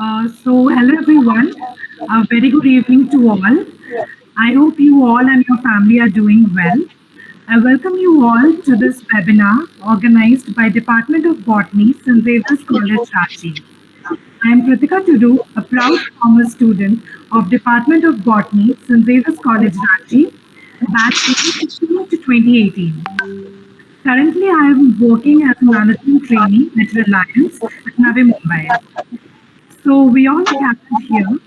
Hello everyone. A very good evening to all. I hope you all and your family are doing well. I welcome you all to this webinar organized by Department of Botany, St. Xavier's College, Ranchi. I am Kritika Tudu, a proud former student of Department of Botany, St. Xavier's College, Ranchi, batch 2016 to 2018. Currently, I am working as a management trainee at Reliance at Navi Mumbai. So we all gathered here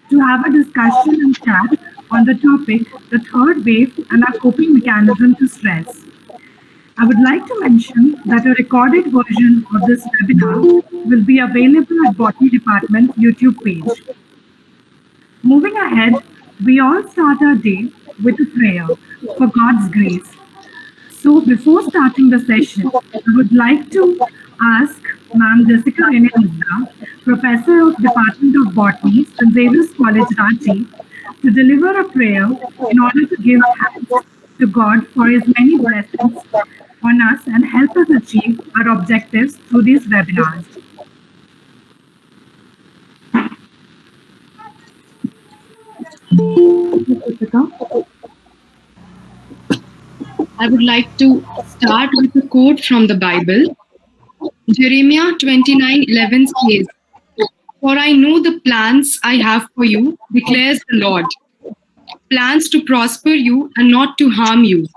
to have a discussion and chat on the topic, the third wave and our coping mechanism to stress. I would like to mention that a recorded version of this webinar will be available at Botany Department YouTube page. Moving ahead, we all start our day with a prayer for God's grace. So before starting the session, I would like to ask Ma'am Jessica Rene Muzda, Professor of Department of Botany, St. Xavier's College, Ranchi, to deliver a prayer in order to give thanks to God for His many blessings on us and help us achieve our objectives through these webinars. I would like to start with a quote from the Bible. Jeremiah 29:11 says, "For I know the plans I have for you, declares the Lord. Plans to prosper you and not to harm you.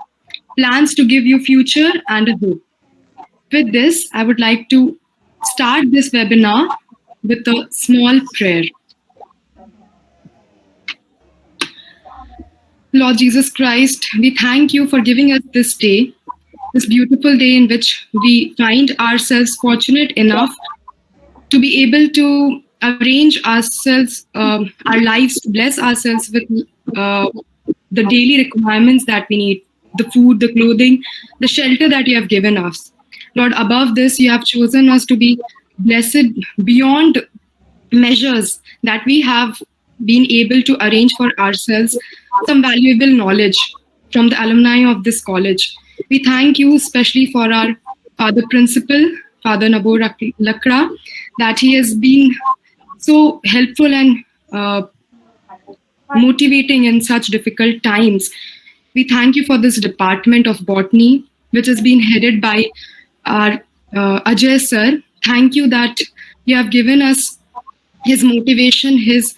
Plans to give you future and a hope." With this, I would like to start this webinar with a small prayer. Lord Jesus Christ, we thank you for giving us this day, this beautiful day in which we find ourselves fortunate enough to be able to arrange ourselves, our lives, to bless ourselves with the daily requirements that we need, the food, the clothing, the shelter that you have given us. Lord, above this, you have chosen us to be blessed beyond measures, that we have been able to arrange for ourselves some valuable knowledge from the alumni of this college. We thank you especially for our Father Principal, Father Nabo Lakra, that he has been so helpful and motivating in such difficult times. We thank you for this Department of Botany, which has been headed by our Ajay sir. Thank you that you have given us his motivation, his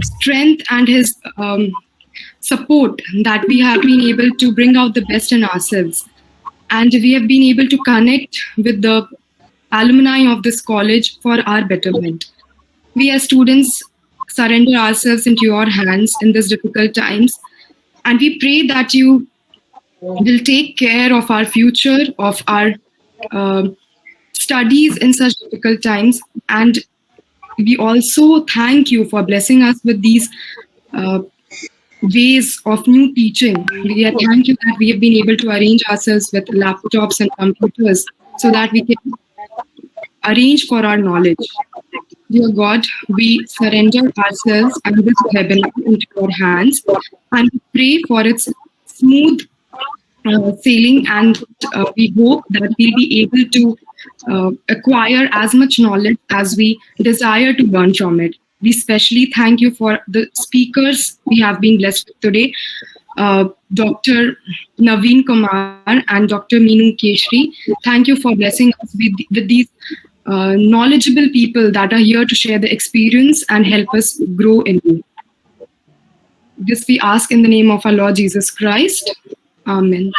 strength, and his support, that we have been able to bring out the best in ourselves. And we have been able to connect with the alumni of this college for our betterment. We as students surrender ourselves into your hands in these difficult times. And we pray that you will take care of our future, of our studies in such difficult times. And we also thank you for blessing us with these ways of new teaching. We thank you that we have been able to arrange ourselves with laptops and computers so that we can arrange for our knowledge. Dear God, we surrender ourselves and this webinar into your hands, and we pray for its smooth sailing, and we hope that we'll be able to acquire as much knowledge as we desire to learn from it. We especially thank you for the speakers we have been blessed with today, Dr. Naveen Kumar and Dr. Meenu Keshri. Thank you for blessing us with these knowledgeable people that are here to share the experience and help us grow in you. This we ask in the name of our Lord Jesus Christ. Amen.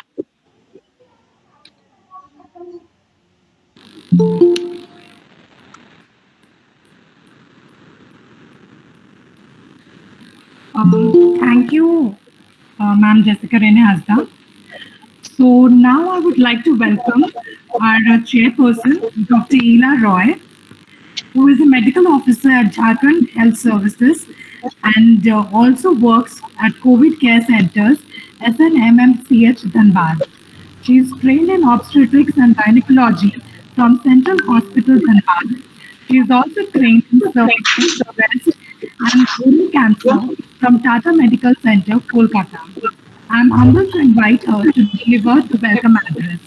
Thank you, Ma'am Jessica Rene Hasda. So now I would like to welcome our chairperson, Dr. Ela Roy, who is a medical officer at Jharkhand Health Services and also works at COVID Care Centers, SNMMCH Dhanbad. She is trained in obstetrics and gynecology from Central Hospital Dhanbad. She is also trained in cervical, breast and colon cancer from Tata Medical Center, Kolkata. I am humbled to invite her to deliver the welcome address.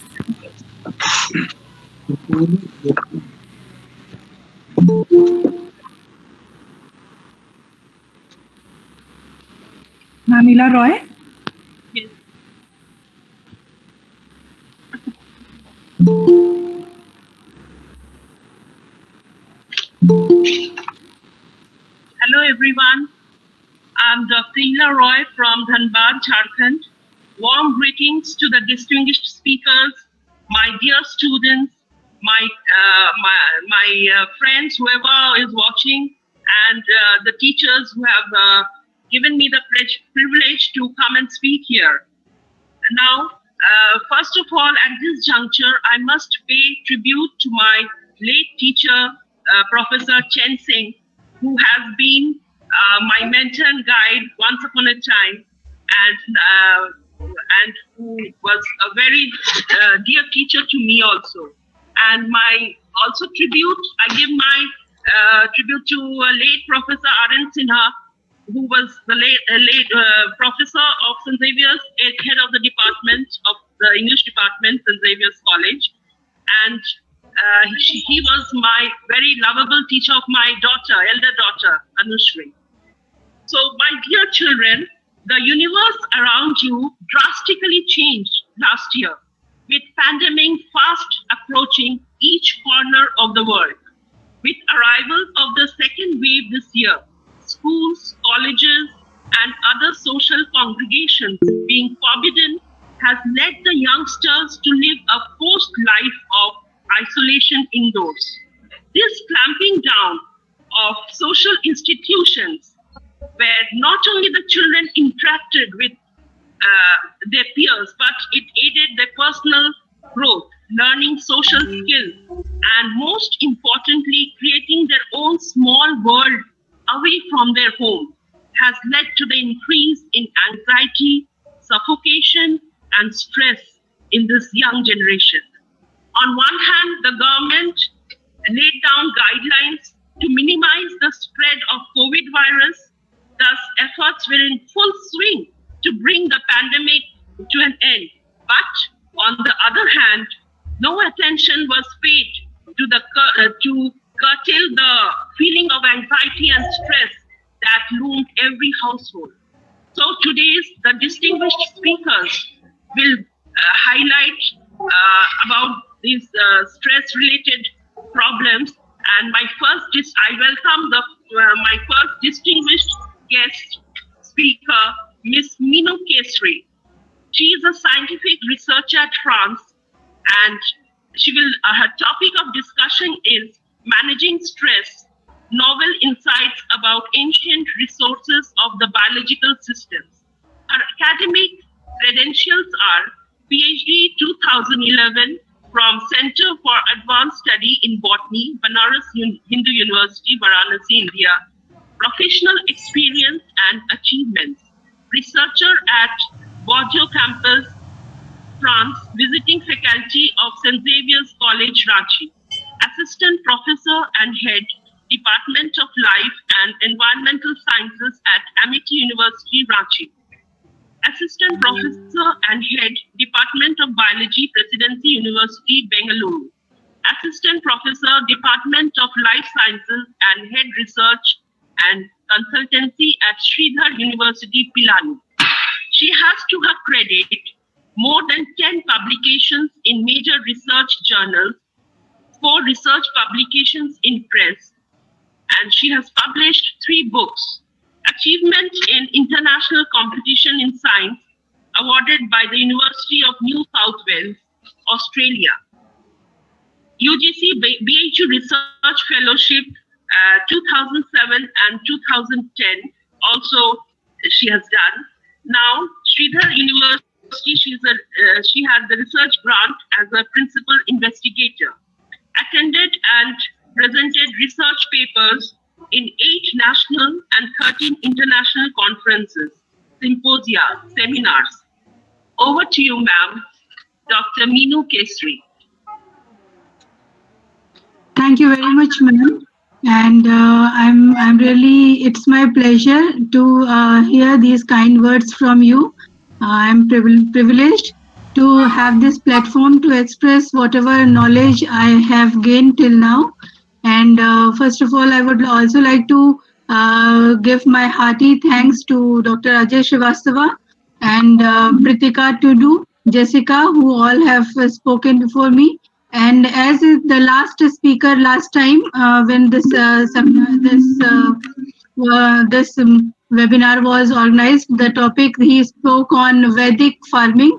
Ma'am Ila Roy. Yes. Hello everyone. I'm Dr. Ila Roy from Dhanbad, Jharkhand. Warm greetings to the distinguished speakers, my dear students, my friends, whoever is watching, and the teachers who have given me the privilege to come and speak here. Now, first of all, at this juncture, I must pay tribute to my late teacher, Professor Chen Singh, who has been my mentor and guide once upon a time, and who was a very dear teacher to me also. And my also tribute, I give my tribute to late Professor R.N. Sinha, who was the late professor of St. Xavier's, head of the department of the English department, St. Xavier's College. And he was my very lovable teacher of my daughter, elder daughter, Anushri. So, my dear children, the universe around you drastically changed last year, with pandemic fast approaching each corner of the world. With arrival of the second wave this year, schools, colleges, and other social congregations being forbidden has led the youngsters to live a forced life of isolation indoors. This clamping down of social institutions, where not only the children interacted with their peers, but it aided their personal growth, learning social skills, and most importantly, creating their own small world away from their home, has led to the increase in anxiety, suffocation, and stress in this young generation. On one hand, the government laid down guidelines to minimize the spread of COVID virus. Thus, efforts were in full swing to bring the pandemic to an end. But on the other hand, no attention was paid to curtail the feeling of anxiety and stress that loomed every household. So today's the distinguished speakers will highlight about these stress-related problems. And I welcome my first distinguished guest speaker, Ms. Meenu Kesri. She is a scientific researcher at France, and her topic of discussion is managing stress, novel insights about ancient resources of the biological systems. Her academic credentials are PhD 2011 from Center for Advanced Study in Botany, Banaras Hindu University, Varanasi, India. Professional experience and achievements. Researcher at Bordeaux campus, France, visiting faculty of St. Xavier's College, Ranchi. Assistant professor and head, Department of Life and Environmental Sciences at Amity University, Ranchi. Assistant professor and head, Department of Biology, Presidency University, Bengaluru. Assistant professor, Department of Life Sciences and head research and consultancy at Sridhar University, Pilani. She has to her credit more than 10 publications in major research journals, 4 research publications in press, and she has published 3 books. Achievement in International Competition in Science, awarded by the University of New South Wales, Australia. UGC BHU Research Fellowship 2007 and 2010, also she has done. Now, Sridhar University, she had the research grant as a principal investigator. Attended and presented research papers in 8 national and 13 international conferences, symposia, seminars. Over to you, ma'am, Dr. Meenu Kesri. Thank you very much, ma'am. And I'm really, it's my pleasure to hear these kind words from you. I'm privileged to have this platform to express whatever knowledge I have gained till now. And first of all, I would also like to give my hearty thanks to Dr. Ajay Srivastava and Pritika Tudu, Jessica, who all have spoken before me. And as is the last speaker last time when this webinar was organized, the topic he spoke on Vedic farming.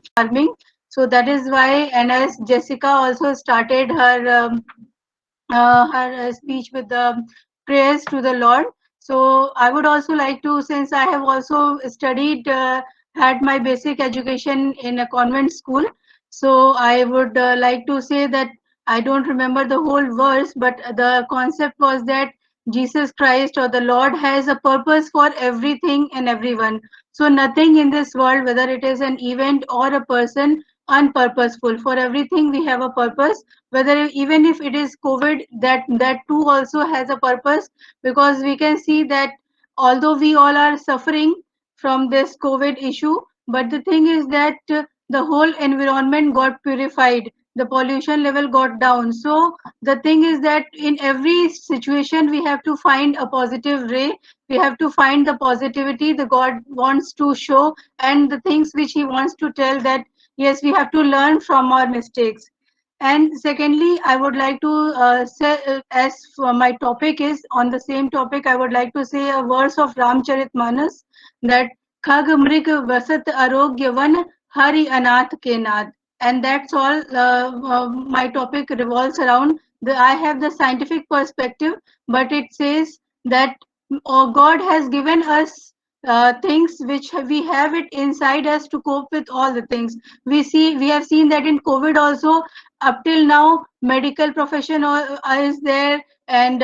So that is why, and as Jessica also started her speech with the prayers to the Lord. So I would also like to, since I have also studied, had my basic education in a convent school. So I would like to say that I don't remember the whole verse, but the concept was that Jesus Christ or the Lord has a purpose for everything and everyone. So nothing in this world, whether it is an event or a person, unpurposeful. For everything we have a purpose, whether even if it is COVID, that too also has a purpose, because we can see that although we all are suffering from this COVID issue, but the thing is that the whole environment got purified, the pollution level got down. So the thing is that in every situation we have to find a positive ray, we have to find the positivity the God wants to show, and the things which he wants to tell, that yes, we have to learn from our mistakes. And secondly, I would like to say, as for my topic is on the same topic, I would like to say a verse of Ramcharitmanas, that Khag Mrig Vasat Arogyavan Hari Anath Ke Nath. And that's all my topic revolves around. I have the scientific perspective, but it says that God has given us things which we have it inside us to cope with all the things. We have seen that in COVID also, up till now medical profession is there, and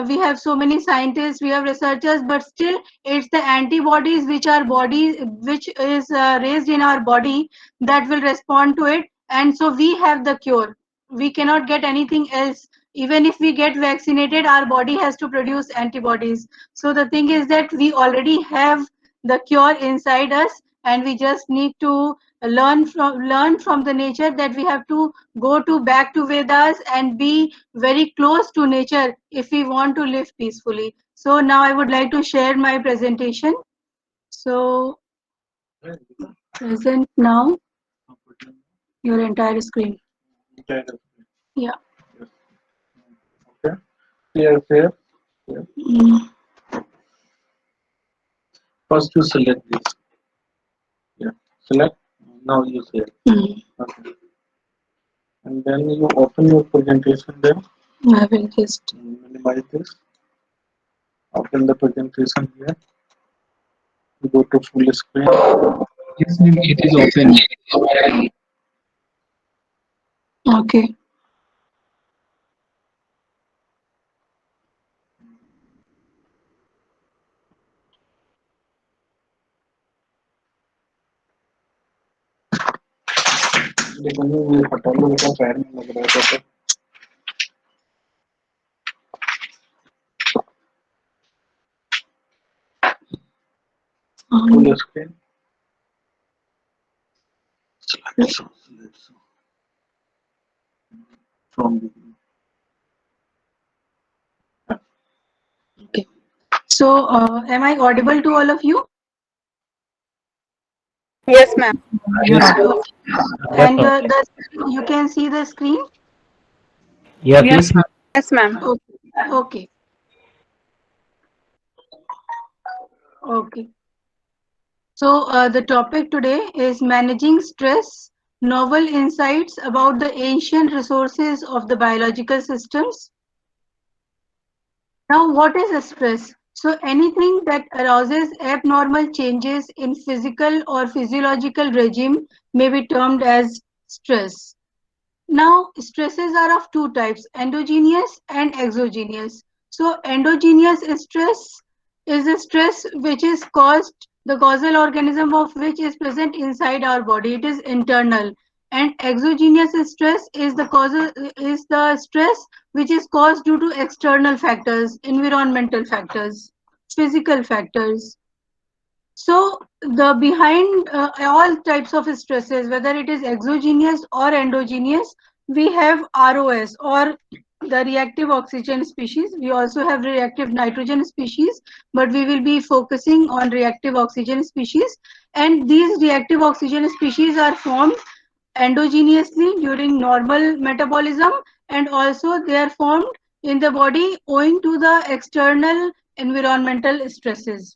we have so many scientists, we have researchers, but still it's the antibodies which our body, which is raised in our body, that will respond to it. And so we have the cure, we cannot get anything else. Even if we get vaccinated, our body has to produce antibodies. So the thing is that we already have the cure inside us, and we just need to learn from the nature, that we have to go to back to Vedas and be very close to nature if we want to live peacefully. So now I would like to share my presentation. So present now your entire screen. Yeah. Okay. Clear. Mm. First you select this. Yeah. Select. Now you save. Okay. And then you open your presentation there. I will just Minimize this. Open the presentation here. Go to full screen. Yes, ma'am, it is open. okay. लेकिन ये पटालो का पैर में लग रहा था full screen. From beginning. Okay. So am I audible to all of you? Yes, ma'am. Yes, And you can see the screen? yes, ma'am. Yes, ma'am. Okay. Okay. So the topic today is managing stress, novel insights about the ancient resources of the biological systems. Now, what is a stress? So anything that arouses abnormal changes in physical or physiological regime may be termed as stress. Now, stresses are of two types, endogenous and exogenous. So, endogenous stress is a stress which is caused, the causal organism of which is present inside our body. It is internal. And exogenous stress is the stress which is caused due to external factors, environmental factors, physical factors. So the behind all types of stresses, whether it is exogenous or endogenous, we have ROS, or the reactive oxygen species. We also have reactive nitrogen species, but we will be focusing on reactive oxygen species. And these reactive oxygen species are formed endogenously during normal metabolism, and also they are formed in the body owing to the external environmental stresses.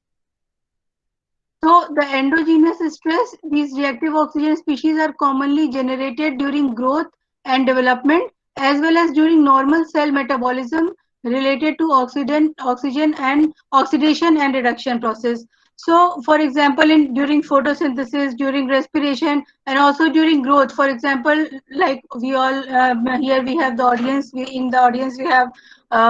So the endogenous stress, these reactive oxygen species are commonly generated during growth and development, as well as during normal cell metabolism related to oxygen and oxidation and reduction process. So for example, during photosynthesis, during respiration, and also during growth, for example, like we all here we have the audience, in the audience we have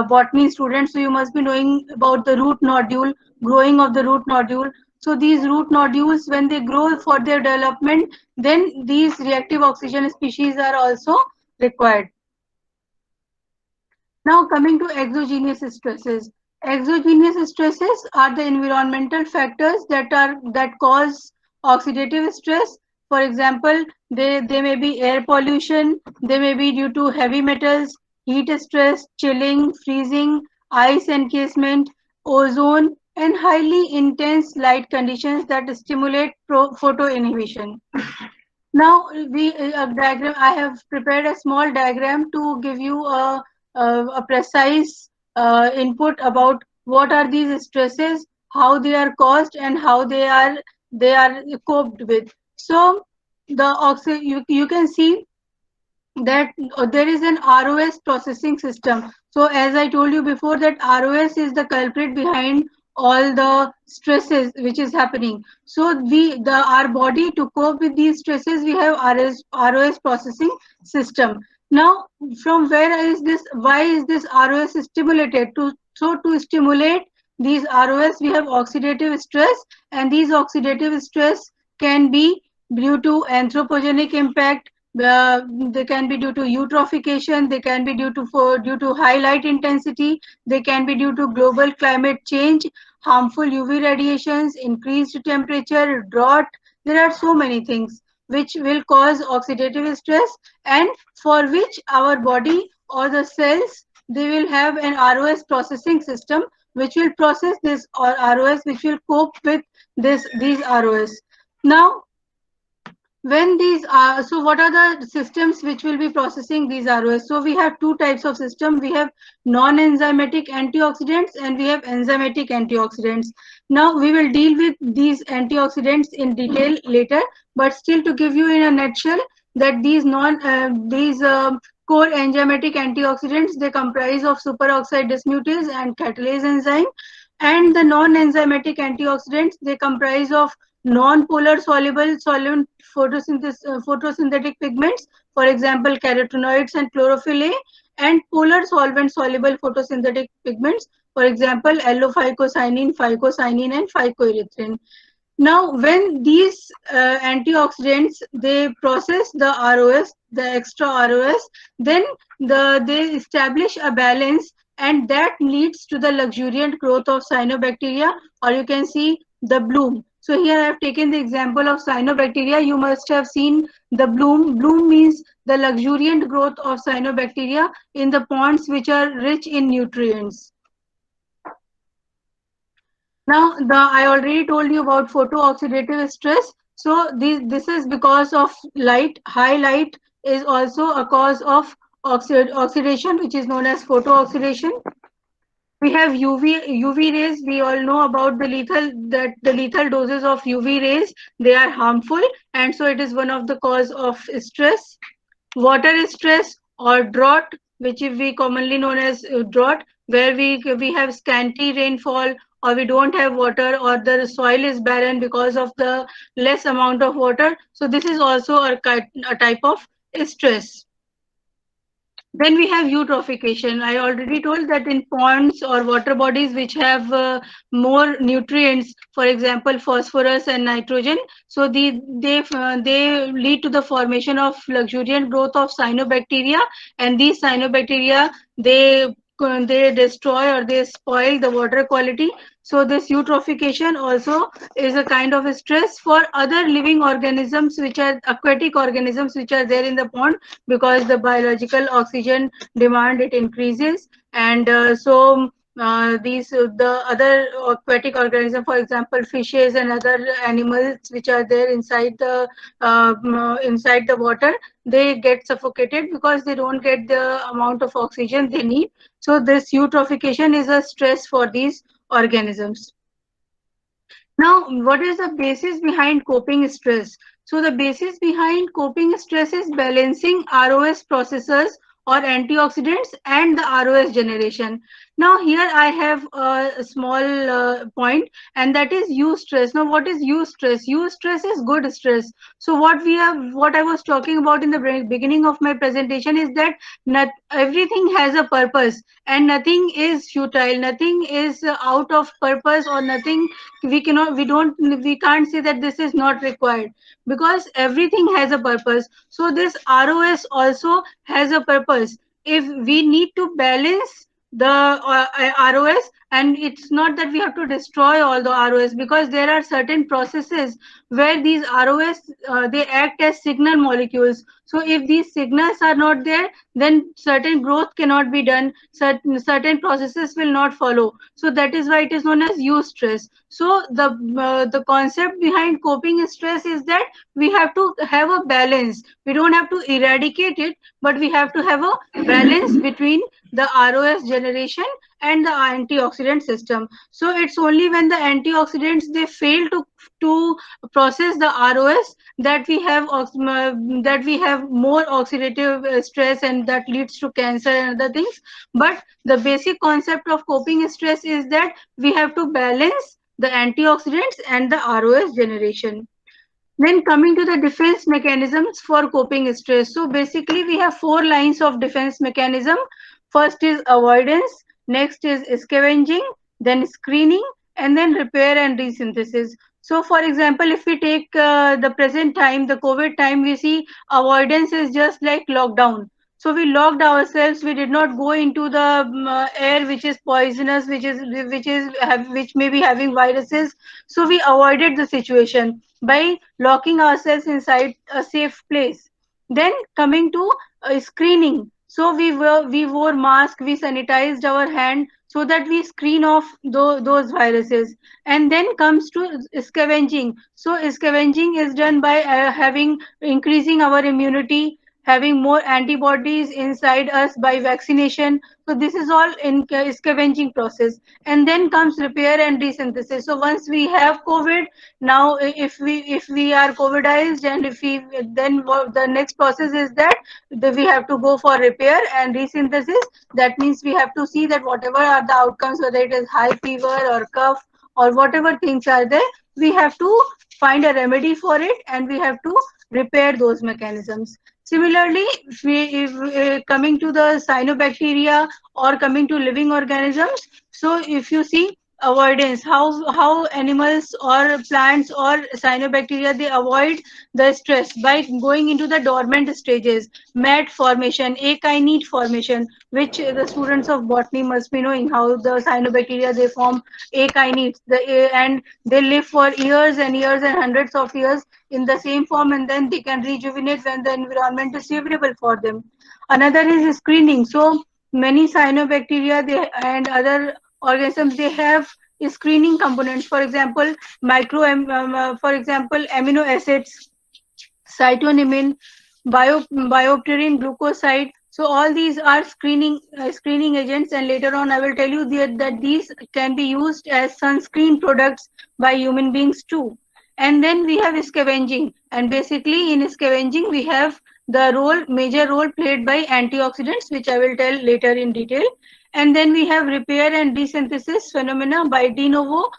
botany students, so you must be knowing about the root nodule, growing of the root nodule. So these root nodules, when they grow for their development, then these reactive oxygen species are also required. Now coming to exogenous stresses. Exogenous stresses are the environmental factors that cause oxidative stress. For example, they may be air pollution, they may be due to heavy metals, heat stress, chilling, freezing, ice encasement, ozone, and highly intense light conditions that stimulate photo inhibition. Now we a diagram. I have prepared a small diagram to give you a precise input about what are these stresses, how they are caused, and how they are coped with. So the you can see that there is an ROS processing system. So as I told you before, that ROS is the culprit behind all the stresses which is happening. So our body, to cope with these stresses, we have ROS processing system. Now from why is this ROS stimulated? To stimulate these ROS, we have oxidative stress, and these oxidative stress can be due to anthropogenic impact, they can be due to eutrophication, they can be due to high light intensity, they can be due to global climate change, harmful UV radiations, increased temperature, drought. There are so many things which will cause oxidative stress, and for which our body or the cells, they will have an ROS processing system which will process this, or ROS which will cope with these ROS. Now when these are, so what are the systems which will be processing these ROS? So we have two types of system. We have non-enzymatic antioxidants and we have enzymatic antioxidants. Now we will deal with these antioxidants in detail later, but still to give you in a nutshell that these core enzymatic antioxidants, they comprise of superoxide dismutase and catalase enzyme, and the non-enzymatic antioxidants, they comprise of non-polar soluble solvent photosynthetic pigments, for example, carotenoids and chlorophyll A, and polar solvent soluble photosynthetic pigments, for example, phycocyanin, and phycoerythrin. Now, when these antioxidants, they process the ROS, the extra ROS, then they establish a balance, and that leads to the luxuriant growth of cyanobacteria, or you can see the bloom. So here I have taken the example of cyanobacteria. You must have seen the bloom. Bloom means the luxuriant growth of cyanobacteria in the ponds which are rich in nutrients. Now, I already told you about photooxidative stress. So this is because of light. High light is also a cause of oxidation, which is known as photooxidation. We have UV rays. We all know about the lethal doses of UV rays. They are harmful, and so it is one of the cause of stress. Water stress or drought, which we commonly known as drought, where we have scanty rainfall, or we don't have water, or the soil is barren because of the less amount of water. So this is also a type of stress. Then we have eutrophication. I already told that in ponds or water bodies which have more nutrients, for example, phosphorus and nitrogen, so they lead to the formation of luxuriant growth of cyanobacteria, and these cyanobacteria, they destroy or they spoil the water quality. So this eutrophication also is a kind of a stress for other living organisms, which are aquatic organisms, which are there in the pond, because the biological oxygen demand, it increases. And these the other aquatic organism, for example fishes and other animals which are there inside the water, they get suffocated because they don't get the amount of oxygen they need. So this eutrophication is a stress for these organisms. Now, what is the basis behind coping stress? So the basis behind coping stress is balancing ROS processors or antioxidants and the ROS generation. Now here I have a small point, and that is eustress. Now what is eustress? Eustress is good stress. So what I was talking about in the beginning of my presentation is that everything has a purpose and nothing is futile, nothing is out of purpose, or nothing we can't say that this is not required, because everything has a purpose. So this ROS also has a purpose. If we need to balance the ROS, and it's not that we have to destroy all the ROS, because there are certain processes where these ROS they act as signal molecules. So if these signals are not there, then certain growth cannot be done, certain processes will not follow. So that is why it is known as eustress. So the concept behind coping stress is that we have to have a balance. We don't have to eradicate it, but we have to have a balance between the ROS generation and the antioxidant system. So it's only when the antioxidants they fail to process the ROS that we have more oxidative stress, and that leads to cancer and other things. But the basic concept of coping stress is that we have to balance the antioxidants and the ROS generation. Then coming to the defense mechanisms for coping stress. So basically we have 4 lines of defense mechanism. First is avoidance, next is scavenging, then screening, and then repair and resynthesis. So for example, if we take the present time, the COVID time, we see avoidance is just like lockdown. So we locked ourselves. We did not go into the air which is poisonous, which may be having viruses. So we avoided the situation by locking ourselves inside a safe place. Then coming to screening. So we wore mask, we sanitized our hand so that we screen off those viruses. And then comes to scavenging. So scavenging is done by having increasing our immunity, having more antibodies inside us by vaccination. So this is all in scavenging process. And then comes repair and resynthesis. So once we have COVID, now if we are COVIDized, and if we then the next process is that we have to go for repair and resynthesis. That means we have to see that whatever are the outcomes, whether it is high fever or cough or whatever things are there, we have to find a remedy for it, and we have to repair those mechanisms. Similarly, if coming to the cyanobacteria or coming to living organisms, so if you see avoidance, how animals or plants or cyanobacteria, they avoid the stress by going into the dormant stages, mat formation, akinete formation, which the students of botany must be knowing how the cyanobacteria they form akinetes, and they live for years and years and hundreds of years in the same form, and then they can rejuvenate when the environment is favorable for them. Another is screening. So many cyanobacteria and other organisms, they have screening components. For example, for example, amino acids, cytonamine, biopterin, glucoside. So all these are screening agents, and later on I will tell you that these can be used as sunscreen products by human beings too. And then we have scavenging, and basically in scavenging we have the major role played by antioxidants, which I will tell later in detail. And then we have repair and resynthesis phenomena by de novo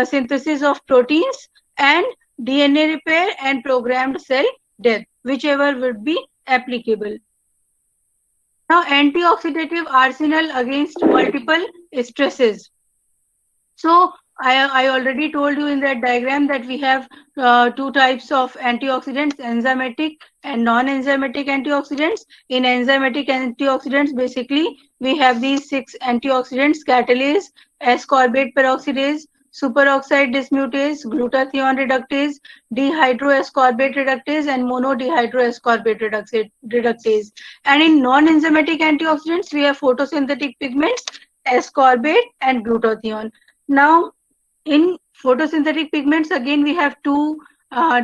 synthesis of proteins, and DNA repair and programmed cell death, whichever would be applicable. Now, antioxidative arsenal against multiple stresses. So I already told you in that diagram that we have two types of antioxidants, enzymatic and non-enzymatic antioxidants. In enzymatic antioxidants, basically, we have these 6 antioxidants: catalase, ascorbate peroxidase, superoxide dismutase, glutathione reductase, dehydroascorbate reductase, and monodehydroascorbate reductase. And in non-enzymatic antioxidants, we have photosynthetic pigments, ascorbate and glutathione. Now, in photosynthetic pigments, again, we have two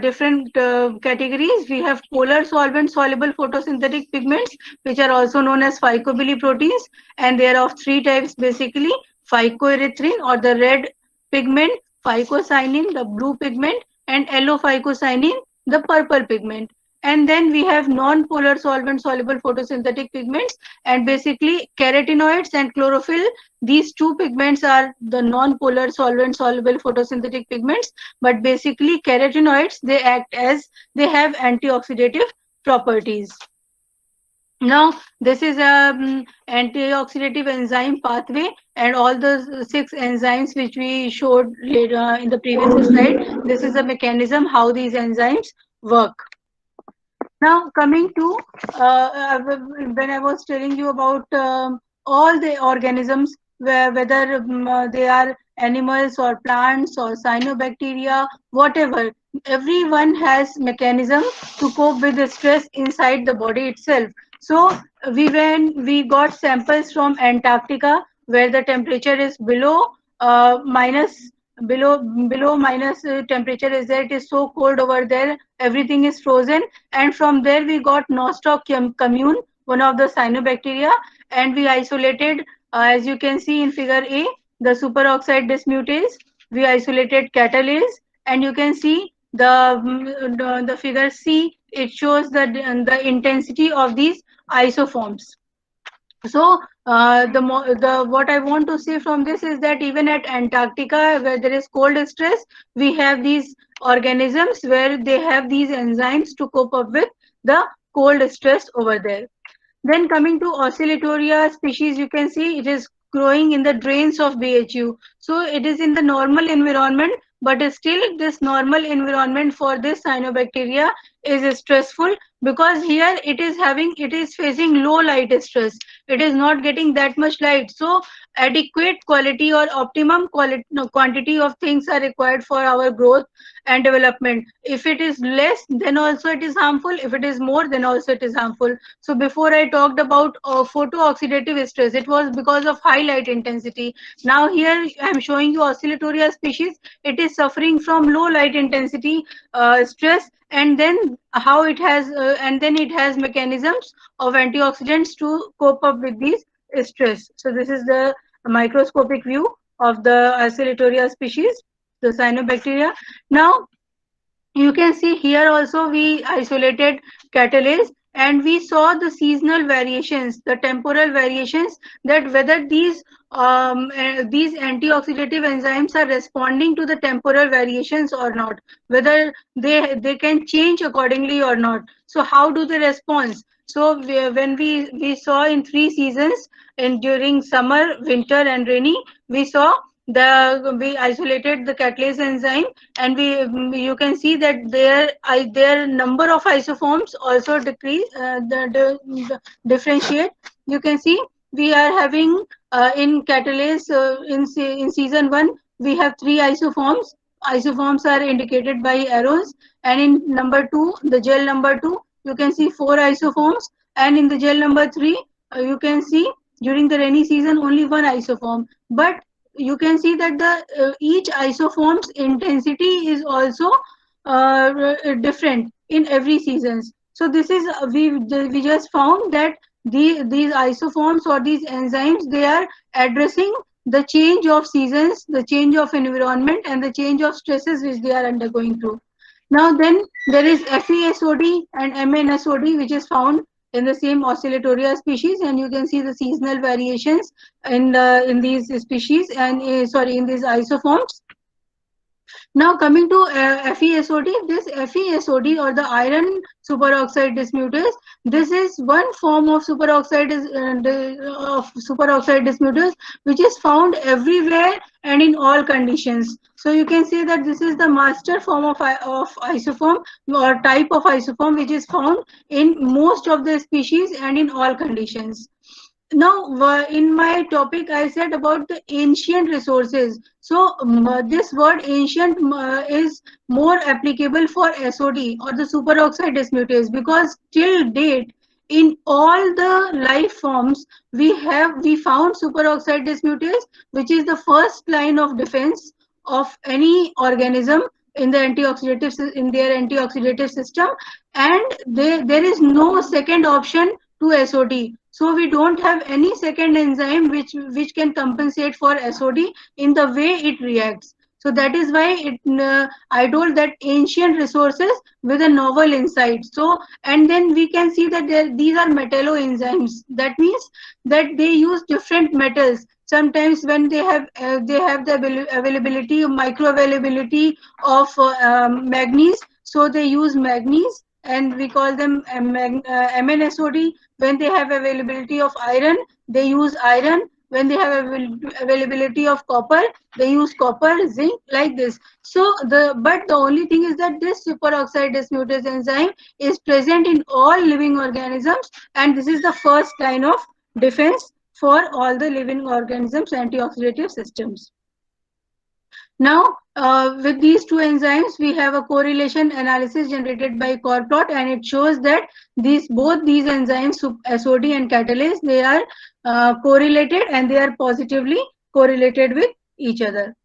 different categories. We have polar solvent soluble photosynthetic pigments, which are also known as phycobiliproteins, and they are of 3 types basically: phycoerythrin or the red pigment, phycocyanin, the blue pigment, and yellow phycocyanin, the purple pigment. And then we have non-polar solvent soluble photosynthetic pigments, and basically carotenoids and chlorophyll. These two pigments are the non-polar solvent soluble photosynthetic pigments, but basically carotenoids, they have antioxidative properties. Now, this is a antioxidative enzyme pathway, and all the 6 enzymes which we showed later in the previous slide, this is the mechanism how these enzymes work. Now, coming to when I was telling you about all the organisms, whether they are animals or plants or cyanobacteria, whatever, everyone has mechanism to cope with the stress inside the body itself. So when we got samples from Antarctica, where the temperature is below minus temperature is there, it is so cold over there, everything is frozen, and from there we got Nostoc commune, one of the cyanobacteria, and we isolated, as you can see in figure A, the superoxide dismutase. We isolated catalase, and you can see the figure C, it shows the intensity of these isoforms. So what I want to say from this is that even at Antarctica, where there is cold stress, we have these organisms where they have these enzymes to cope up with the cold stress over there. Then coming to Oscillatoria species, you can see it is growing in the drains of BHU. So it is in the normal environment, but still this normal environment for this cyanobacteria is stressful, because here it is facing low light stress. It is not getting that much light. So adequate quality or optimum quantity of things are required for our growth and development. If it is less, then also it is harmful. If it is more, then also it is harmful. So before I talked about photooxidative stress, it was because of high light intensity. Now here I am showing you Oscillatoria species. It is suffering from low light intensity stress, and then how it has it has mechanisms of antioxidants to cope up with these stress. So this is the microscopic view of the Oscillatoria species, the cyanobacteria. Now you can see here also we isolated catalase, and we saw the seasonal variations, the temporal variations, that whether these antioxidative enzymes are responding to the temporal variations or not, whether they can change accordingly or not. So how do they respond? So when we saw in 3 seasons, during summer, winter, and rainy, we saw we isolated the catalase enzyme, and you can see that their number of isoforms also differentiate. You can see we are having in catalase in season 1 we have 3 isoforms. Isoforms are indicated by arrows, and in number 2, the gel number 2, you can see 4 isoforms, and in the gel number 3 you can see during the rainy season only 1 isoform. But you can see that the each isoform's intensity is also different in every seasons. So this is we just found that these isoforms or these enzymes, they are addressing the change of seasons, the change of environment, and the change of stresses which they are undergoing through. Now then there is FeSOD and MnSOD, which is found in the same Oscillatoria species, and you can see the seasonal variations in these species, and in these isoforms. Now coming to FeSOD, this FeSOD or the iron superoxide dismutase, this is one form of superoxide dismutase which is found everywhere and in all conditions. So you can say that this is the master form of isoform or type of isoform which is found in most of the species and in all conditions. Now, in my topic, I said about the ancient resources. So, this word ancient is more applicable for SOD or the superoxide dismutase because till date, in all the life forms, we found superoxide dismutase, which is the first line of defense of any organism in the in their antioxidative system, and there is no second option to SOD. So we don't have any second enzyme which can compensate for SOD in the way it reacts. So that is why I told that ancient resources with a novel insight. So and then we can see that these are metalloenzymes. That means that they use different metals. Sometimes when they have the availability, microavailability of manganese, so they use manganese, and we call them MnSOD. When they have availability of iron, they use iron. When they have availability of copper, they use copper, zinc, like this. So but the only thing is that this superoxide dismutase enzyme is present in all living organisms, and this is the first line of defense for all the living organisms antioxidative systems. Now, with these two enzymes, we have a correlation analysis generated by Corplot, and it shows that both these enzymes, SOD and catalase, they are correlated and they are positively correlated with each other.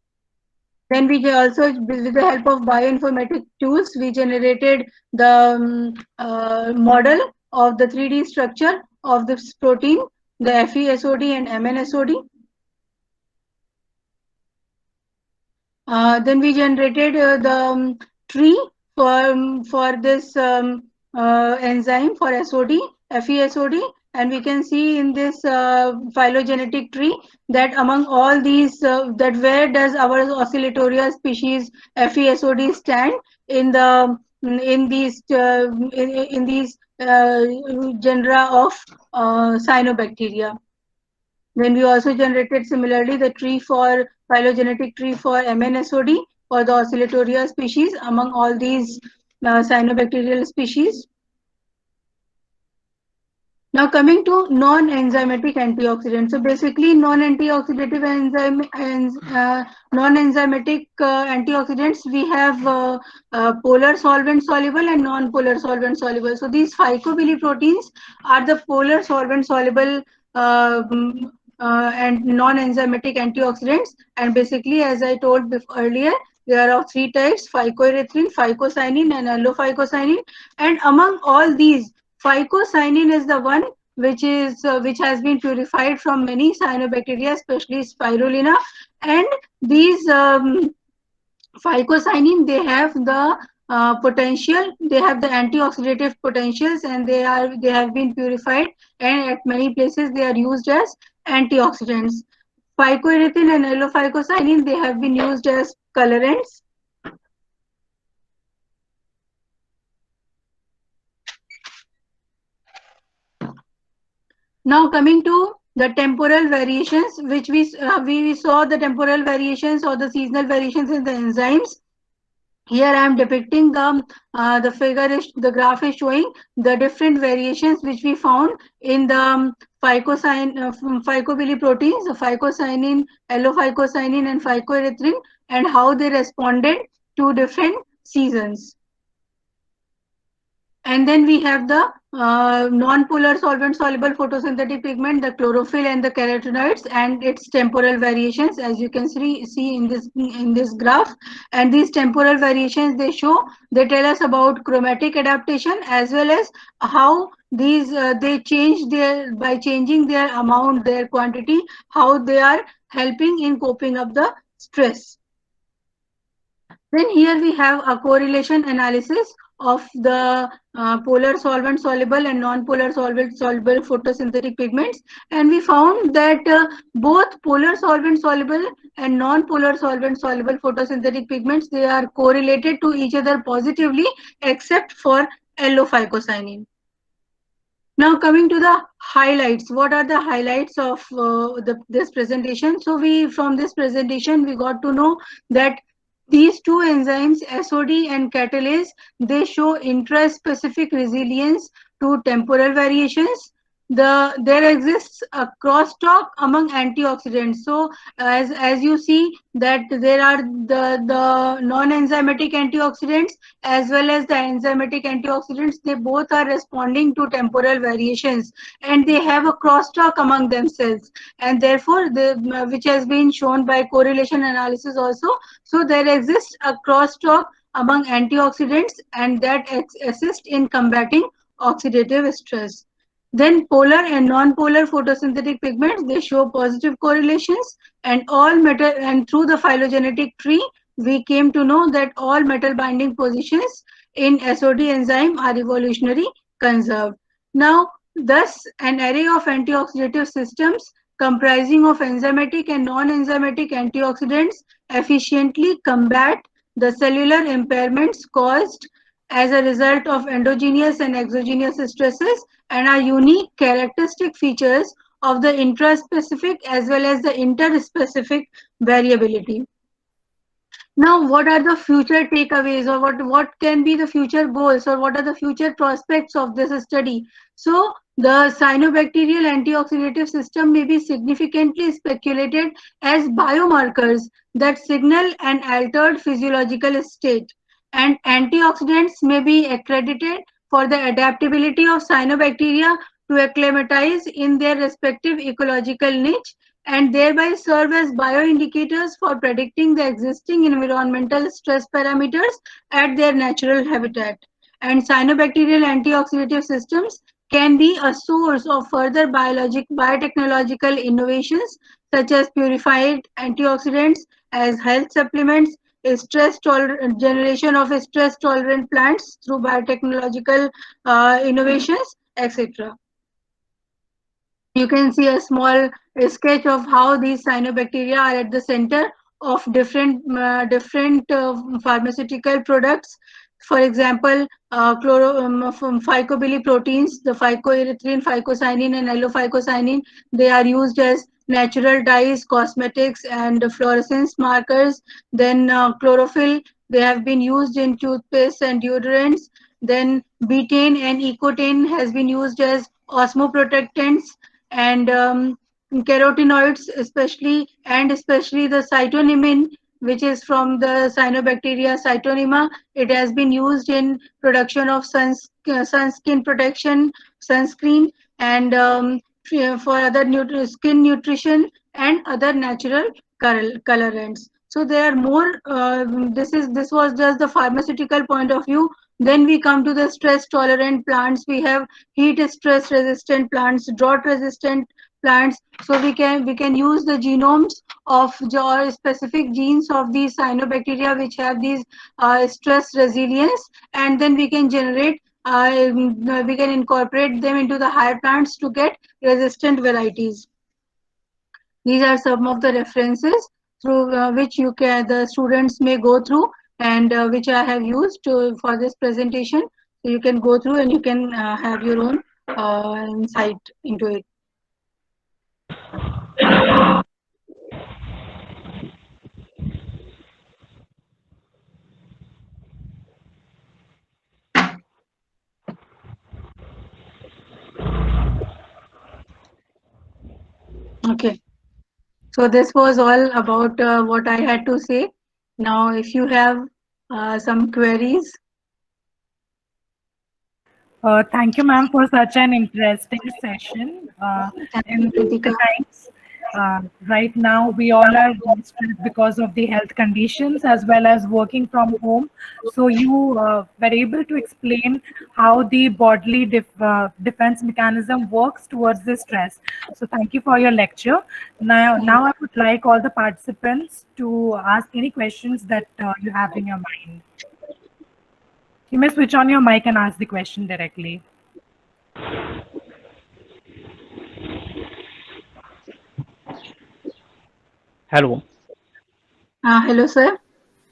Then we can also, with the help of bioinformatic tools, we generated the model of the 3D structure of this protein, the FeSOD and MnSOD. Then we generated the tree for this enzyme for SOD, FeSOD, and we can see in this phylogenetic tree that among all these, that where does our Oscillatoria species FeSOD stand in these genera of cyanobacteria. Then we also generated similarly the tree for phylogenetic tree for MnSOD for the Oscillatoria species among all these cyanobacterial species. Now coming to non-enzymatic antioxidants. So basically non-antioxidative non-enzymatic antioxidants, we have polar solvent soluble and non-polar solvent soluble. So these phycobiliproteins are the polar solvent soluble and non-enzymatic antioxidants, and basically, as I told earlier, there are of three types: phycoerythrin, phycocyanin, and allophycocyanin. And among all these, phycocyanin is the one which has been purified from many cyanobacteria, especially spirulina. And these phycocyanin, they have the potential, they have the antioxidative potentials, and they have been purified, and at many places they are used as antioxidants. Phycoerythrin and allophycocyanin, they have been used as colorants. Now coming to the temporal variations, which we saw the temporal variations or the seasonal variations in the enzymes. Here I am depicting the figure the graph is showing the different variations which we found in the phycobiliproteins, the phycocyanin, allophycocyanin, and phycoerythrin, and how they responded to different seasons. And then we have the non-polar solvent-soluble photosynthetic pigment, the chlorophyll and the carotenoids, and its temporal variations, as you can see in this graph. And these temporal variations, they tell us about chromatic adaptation, as well as how these they change by changing their amount, their quantity, how they are helping in coping up the stress. Then here we have a correlation analysis of the polar solvent soluble and non-polar solvent soluble photosynthetic pigments, and we found that both polar solvent soluble and non-polar solvent soluble photosynthetic pigments, they are correlated to each other positively, except for allophycocyanin. Now coming to the highlights, what are the highlights of this presentation? So from this presentation, we got to know that these two enzymes, SOD and catalase, they show intraspecific resilience to temporal variations. There exists a crosstalk among antioxidants. So as you see that there are the non-enzymatic antioxidants as well as the enzymatic antioxidants, they both are responding to temporal variations and they have a crosstalk among themselves, and therefore which has been shown by correlation analysis also. So there exists a crosstalk among antioxidants and that assist in combating oxidative stress. Then polar and non-polar photosynthetic pigments, they show positive correlations, and all metal, and through the phylogenetic tree we came to know that all metal binding positions in SOD enzyme are evolutionary conserved. Now, thus an array of antioxidative systems comprising of enzymatic and non-enzymatic antioxidants efficiently combat the cellular impairments caused as a result of endogenous and exogenous stresses and are unique characteristic features of the intraspecific as well as the interspecific variability. Now, what are the future takeaways, or what can be the future goals, or what are the future prospects of this study? So, the cyanobacterial antioxidative system may be significantly speculated as biomarkers that signal an altered physiological state, and antioxidants may be accredited for the adaptability of cyanobacteria to acclimatize in their respective ecological niche and thereby serve as bioindicators for predicting the existing environmental stress parameters at their natural habitat. And cyanobacterial antioxidative systems can be a source of further biotechnological innovations such as purified antioxidants as health supplements, generation of stress tolerant plants through biotechnological innovations, etc. You can see a small sketch of how these cyanobacteria are at the center of different pharmaceutical products. For example, phycobiliproteins, the phycoerythrin, phycocyanin, and allophycocyanin, they are used as natural dyes, cosmetics, and fluorescence markers. Then chlorophyll, they have been used in toothpaste and deodorants. Then betaine and ecotane has been used as osmoprotectants, and carotenoids especially the cytonamine, which is from the cyanobacteria cytonema. It has been used in production of sunscreen protection, sunscreen, and for other skin nutrition and other natural colorants. So there are more. This was just the pharmaceutical point of view. Then we come to the stress tolerant plants. We have heat stress resistant plants, drought resistant plants. So we can use the genomes of or specific genes of these cyanobacteria which have these stress resilience, and then we can generate we can incorporate them into the higher plants to get resistant varieties. These are some of the references through which the students may go through, and which I have used for this presentation. So you can go through and you can have your own insight into it. Okay. So this was all about what I had to say. Now, if you have some queries. Thank you, ma'am, for such an interesting session. In the times, right now, we all are stressed because of the health conditions as well as working from home. So you were able to explain how the bodily defense mechanism works towards the stress. So thank you for your lecture. Now I would like all the participants to ask any questions that you have in your mind. You may switch on your mic and ask the question directly. Hello. Hello, sir.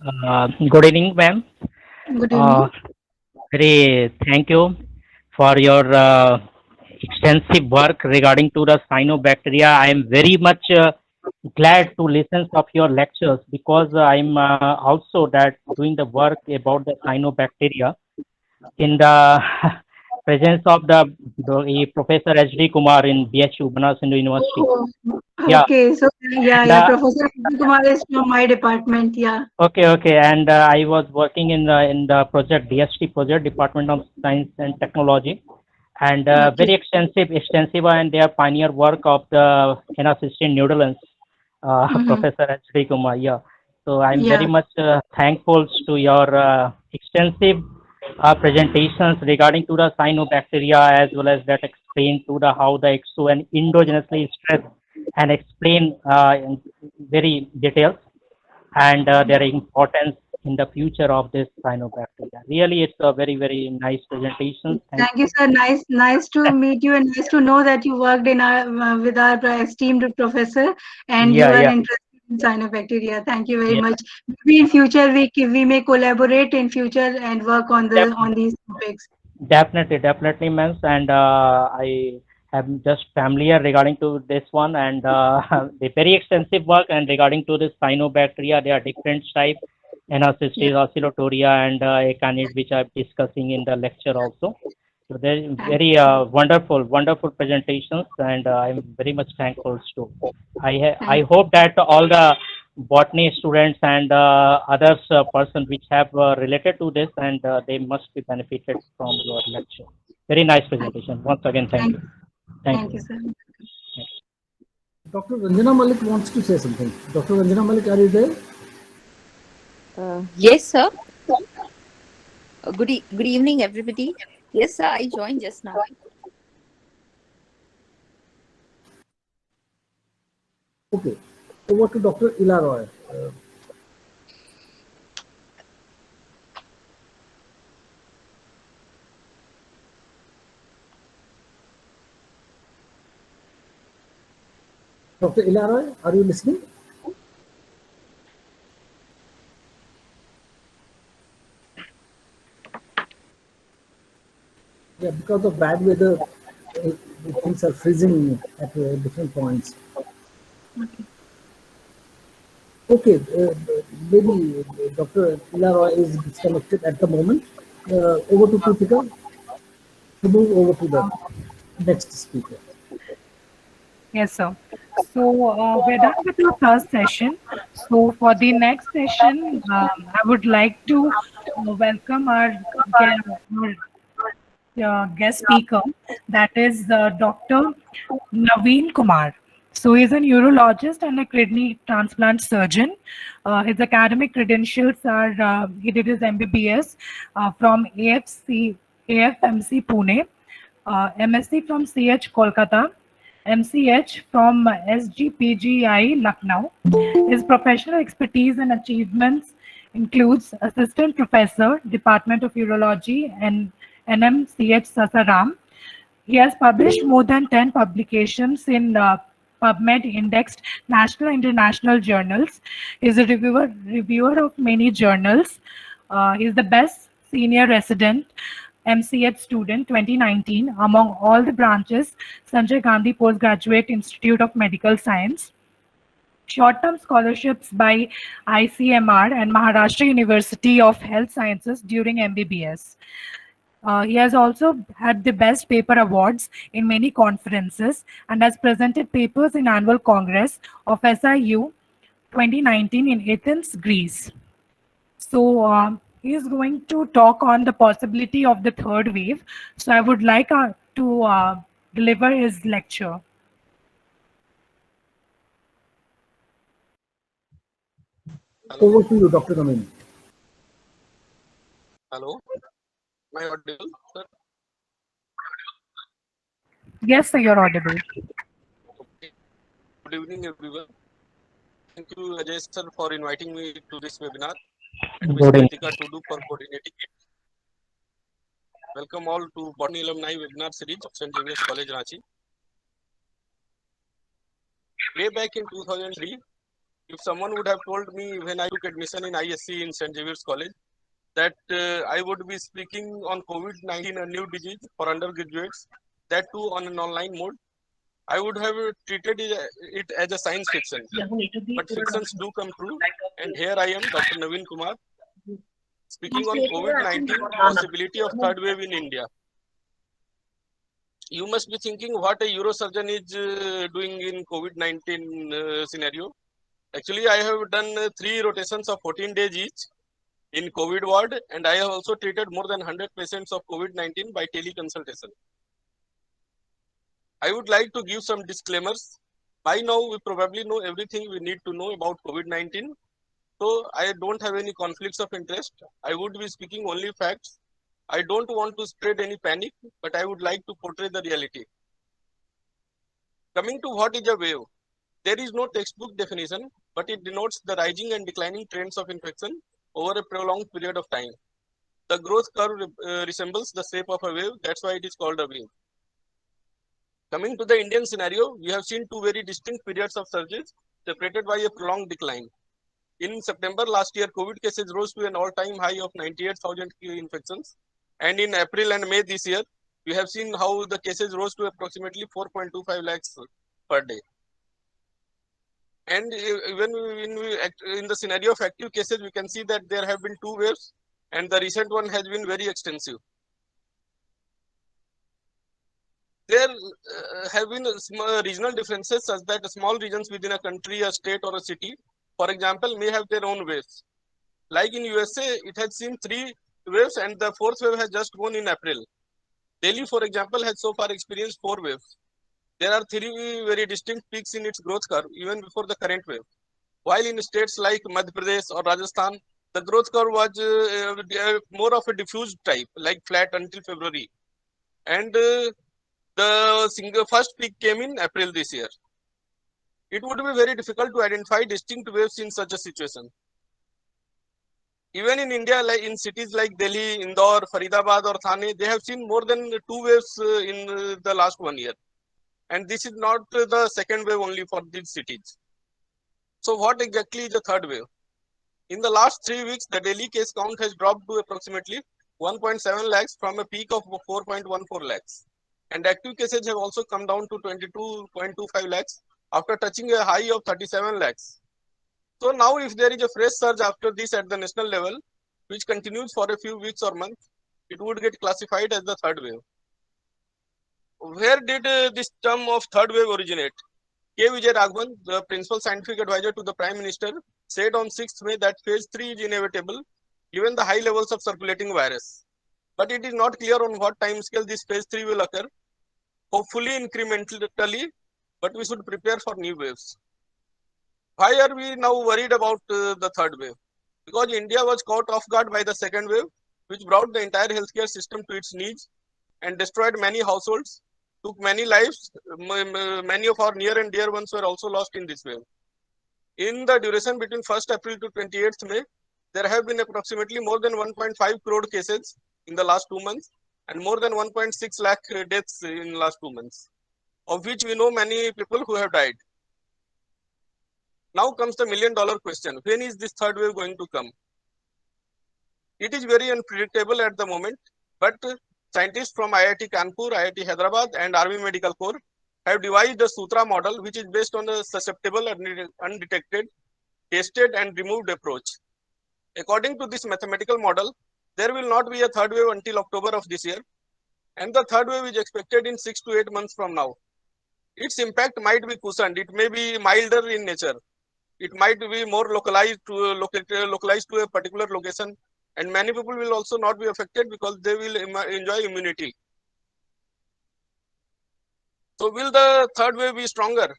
Good evening, ma'am. Good evening. Very thank you for your extensive work regarding to the cyanobacteria. I am very much glad to listen of your lectures because I'm also that doing the work about the cyanobacteria in the presence of the Professor H.D. Kumar in BHU, Banaras Hindu University. Oh, Yeah, okay. So yeah. the Professor Ajay Kumar is from my department. Yeah. okay, and I was working in the project DST project, Department of Science and Technology, and Okay. very extensive, and their pioneer work of the N-assisted noodles, Mm-hmm. Professor H.D. Kumar. Yeah, so I'm very Yeah. much thankful to your extensive presentations regarding to the cyanobacteria as well as that explain to the how the exo and endogenously stress and explain in very details and their importance in the future of this cyanobacteria. Really, it's a very nice presentation. Thank Thank you, sir. Nice to meet you, and nice to know that you worked in our with our esteemed professor, and you yeah, are yeah, interested in cyanobacteria. Thank you very yeah. much. Maybe in future we may collaborate in future and work on Def- on these topics. definitely, ma'am. And I am just familiar regarding to this one and the very extensive work and regarding to this cyanobacteria, there are different types, Yeah. Anacystis oscillatoria and acanid, which I'm discussing in the lecture also. So they're Thank very wonderful presentations, and I'm very much thankful to. I thank hope that all the botany students and others person which have related to this, and they must be benefited from your lecture. Very nice thank presentation. Once again, thank thank you. Thank thank you. you, sir. Dr. Ranjana Malik wants to say something. Dr. Ranjana Malik, are you there? Yes, sir. Good evening, everybody. Yes, sir. I joined just now. Okay. Over to Dr. Ila Roy. Dr. Ila Roy, are you listening? Yeah, because of bad weather, things are freezing at different points. Okay, maybe Dr. Ila Roy is disconnected at the moment. Over to Kritika to move over to the next speaker. Yes, sir. So we're done with our first session. So for the next session, I would like to welcome our guest speaker, that is Dr. Naveen Kumar. So he's a neurologist and a kidney transplant surgeon. His academic credentials are he did his MBBS from AFMC Pune, MSc from CH Kolkata, MCH from SGPGI Lucknow. His professional expertise and achievements includes Assistant Professor, Department of Urology and NMCH Sasaram. He has published more than 10 publications in PubMed indexed national and international journals. He is a reviewer of many journals. He is the best senior resident MCH student 2019 among all the branches Sanjay Gandhi Postgraduate Institute of Medical Science. Short-term scholarships by ICMR and Maharashtra University of Health Sciences during MBBS. He has also had the Best Paper Awards in many conferences and has presented papers in Annual Congress of SIU 2019 in Athens, Greece. So he is going to talk on the possibility of the third wave. So I would like to deliver his lecture. Over to you, Dr. Naveen. Hello, am I audible, sir? Yes, sir, you're audible. Okay. Good evening, everyone. Thank you, Ajay sir, for inviting me to this webinar and Ms. Good evening. Kritika Tudu for coordinating it. Welcome all to Botany Alumni Webinar Series of St. Xavier's College, Ranchi. Way back in 2003, if someone would have told me when I took admission in ISC in St. Xavier's College that I would be speaking on COVID-19, a new disease for undergraduates, that too on an online mode, I would have treated it as a science fiction. But fictions do come true, and here I am, Dr. Naveen Kumar, speaking on COVID-19 possibility of third wave in India. You must be thinking what a neurosurgeon is doing in COVID-19 scenario. Actually, I have done 3 rotations of 14 days each in COVID ward, and I have also treated more than 100 patients of COVID-19 by teleconsultation. I would like to give some disclaimers. By now, we probably know everything we need to know about COVID-19. So I don't have any conflicts of interest. I would be speaking only facts. I don't want to spread any panic, but I would like to portray the reality. Coming to what is a wave, there is no textbook definition, but it denotes the rising and declining trends of infection over a prolonged period of time. The growth curve resembles the shape of a wave. That's why it is called a wave. Coming to the Indian scenario, we have seen 2 very distinct periods of surges separated by a prolonged decline. In September last year, COVID cases rose to an all-time high of 98,000 infections. And in April and May this year, we have seen how the cases rose to approximately 4.25 lakhs per day. And even in the scenario of active cases, we can see that there have been 2 waves, and the recent one has been very extensive. There have been regional differences such that small regions within a country, a state, or a city, for example, may have their own waves. Like in USA, it has seen 3 waves, and the 4th wave has just gone in April. Delhi, for example, has so far experienced 4 waves. There are 3 very distinct peaks in its growth curve, even before the current wave. While in states like Madhya Pradesh or Rajasthan, the growth curve was more of a diffused type, like flat until February. And the first peak came in April this year. It would be very difficult to identify distinct waves in such a situation. Even in India, like in cities like Delhi, Indore, Faridabad or Thane, they have seen more than 2 waves in the last 1 year. And this is not the second wave only for these cities. So what exactly is the third wave? In the last 3 weeks, the daily case count has dropped to approximately 1.7 lakhs from a peak of 4.14 lakhs. And active cases have also come down to 22.25 lakhs after touching a high of 37 lakhs. So now if there is a fresh surge after this at the national level, which continues for a few weeks or months, it would get classified as the third wave. Where did this term of third wave originate? K. Vijay Raghavan, the principal scientific advisor to the Prime Minister, said on 6th May that phase 3 is inevitable given the high levels of circulating virus. But it is not clear on what time scale this phase 3 will occur. Hopefully incrementally, but we should prepare for new waves. Why are we now worried about the third wave? Because India was caught off guard by the second wave, which brought the entire healthcare system to its knees and destroyed many households, took many lives. Many of our near and dear ones were also lost in this wave. In the duration between 1st April to 28th May, there have been approximately more than 1.5 crore cases in the last 2 months and more than 1.6 lakh deaths in the last 2 months, of which we know many people who have died. Now comes the $1 million question. When is this third wave going to come? It is very unpredictable at the moment, but scientists from IIT Kanpur, IIT Hyderabad and Army Medical Corps have devised a Sutra model, which is based on a susceptible, undetected, tested and removed approach. According to this mathematical model, there will not be a third wave until October of this year, and the third wave is expected in 6 to 8 months from now. Its impact might be cushioned. It may be milder in nature. It might be more localized to a particular location, and many people will also not be affected because they will enjoy immunity. So will the third wave be stronger?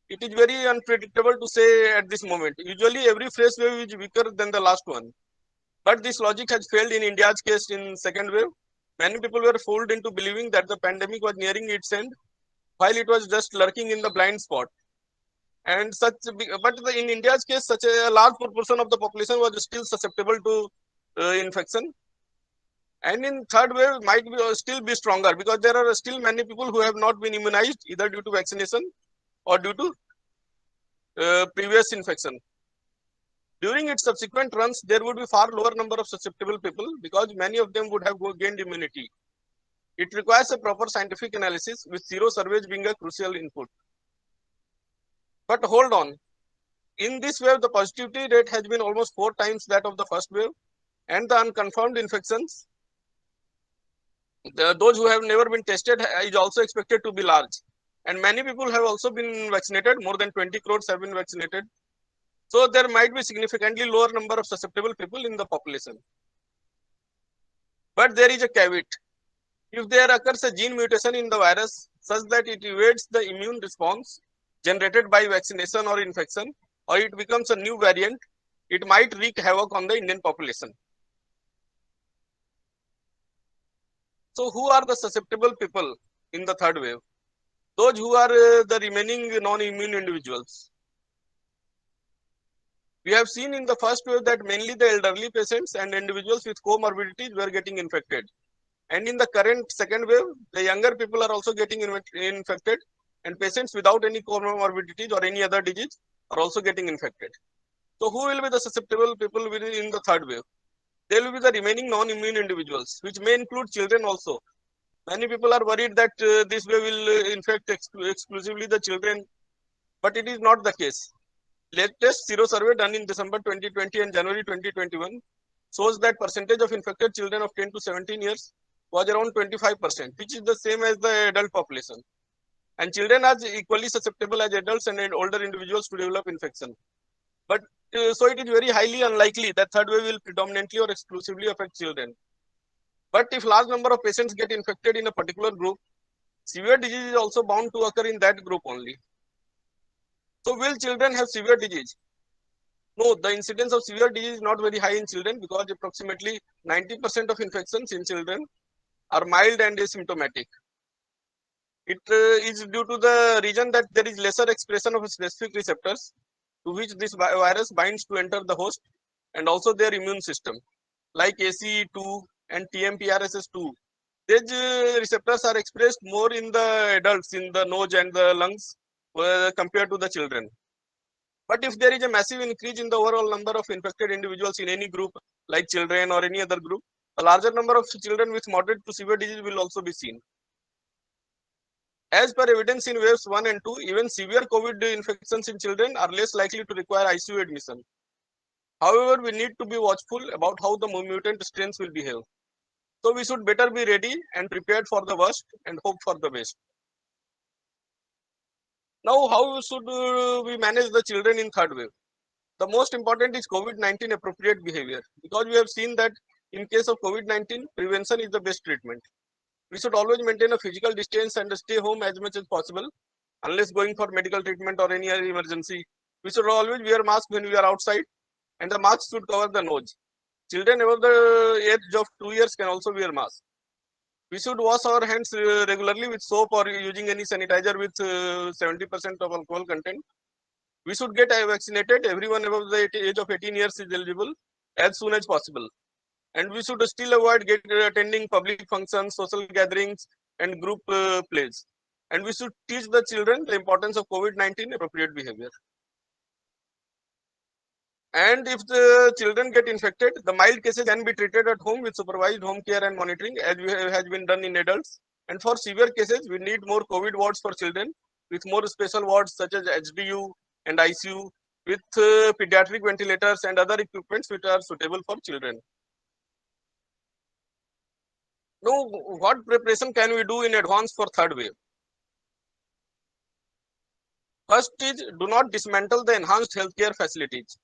It is very unpredictable to say at this moment. Usually every fresh wave is weaker than the last one. But this logic has failed in India's case in second wave. Many people were fooled into believing that the pandemic was nearing its end, while it was just lurking in the blind spot. And in India's case, such a large proportion of the population was still susceptible to infection. And in third wave might still be stronger because there are still many people who have not been immunized either due to vaccination or due to previous infection. During its subsequent runs, there would be far lower number of susceptible people because many of them would have gained immunity. It requires a proper scientific analysis with zero surveys being a crucial input. But hold on. In this wave, the positivity rate has been almost 4 times that of the first wave, and the unconfirmed infections, those who have never been tested, is also expected to be large. And many people have also been vaccinated. More than 20 crores have been vaccinated. So there might be significantly lower number of susceptible people in the population. But there is a caveat. If there occurs a gene mutation in the virus such that it evades the immune response generated by vaccination or infection, or it becomes a new variant, it might wreak havoc on the Indian population. So who are the susceptible people in the third wave? Those who are the remaining non-immune individuals. We have seen in the first wave that mainly the elderly patients and individuals with comorbidities were getting infected. And in the current second wave, the younger people are also getting infected, and patients without any comorbidities or any other disease are also getting infected. So who will be the susceptible people in the third wave? They will be the remaining non-immune individuals, which may include children also. Many people are worried that this wave will infect exclusively the children, but it is not the case. Latest Sero survey done in December 2020 and January 2021 shows that percentage of infected children of 10 to 17 years was around 25%, which is the same as the adult population. And children are equally susceptible as adults and older individuals to develop infection. But so it is very highly unlikely that third wave will predominantly or exclusively affect children. But if large number of patients get infected in a particular group, severe disease is also bound to occur in that group only. So will children have severe disease? No, the incidence of severe disease is not very high in children because approximately 90% of infections in children are mild and asymptomatic. It is due to the reason that there is lesser expression of specific receptors to which this virus binds to enter the host, and also their immune system, like ACE2 and TMPRSS2. These receptors are expressed more in the adults, in the nose and the lungs, compared to the children. But if there is a massive increase in the overall number of infected individuals in any group, like children or any other group, a larger number of children with moderate to severe disease will also be seen. As per evidence in waves 1 and 2, even severe COVID infections in children are less likely to require ICU admission. However, we need to be watchful about how the mutant strains will behave. So we should better be ready and prepared for the worst and hope for the best. Now, how should we manage the children in third wave? The most important is COVID-19 appropriate behavior, because we have seen that in case of COVID-19, prevention is the best treatment. We should always maintain a physical distance and stay home as much as possible, unless going for medical treatment or any other emergency. We should always wear mask when we are outside, and the mask should cover the nose. Children above the age of 2 years can also wear mask. We should wash our hands regularly with soap or using any sanitizer with 70% of alcohol content. We should get vaccinated. Everyone above the age of 18 years is eligible as soon as possible. And we should still avoid attending public functions, social gatherings, and group plays. And we should teach the children the importance of COVID-19 appropriate behavior. And if the children get infected, the mild cases can be treated at home with supervised home care and monitoring, as has been done in adults. And for severe cases, we need more COVID wards for children, with more special wards such as HDU and ICU, with pediatric ventilators and other equipments which are suitable for children. Now, what preparation can we do in advance for third wave? First is, do not dismantle the enhanced healthcare facilities.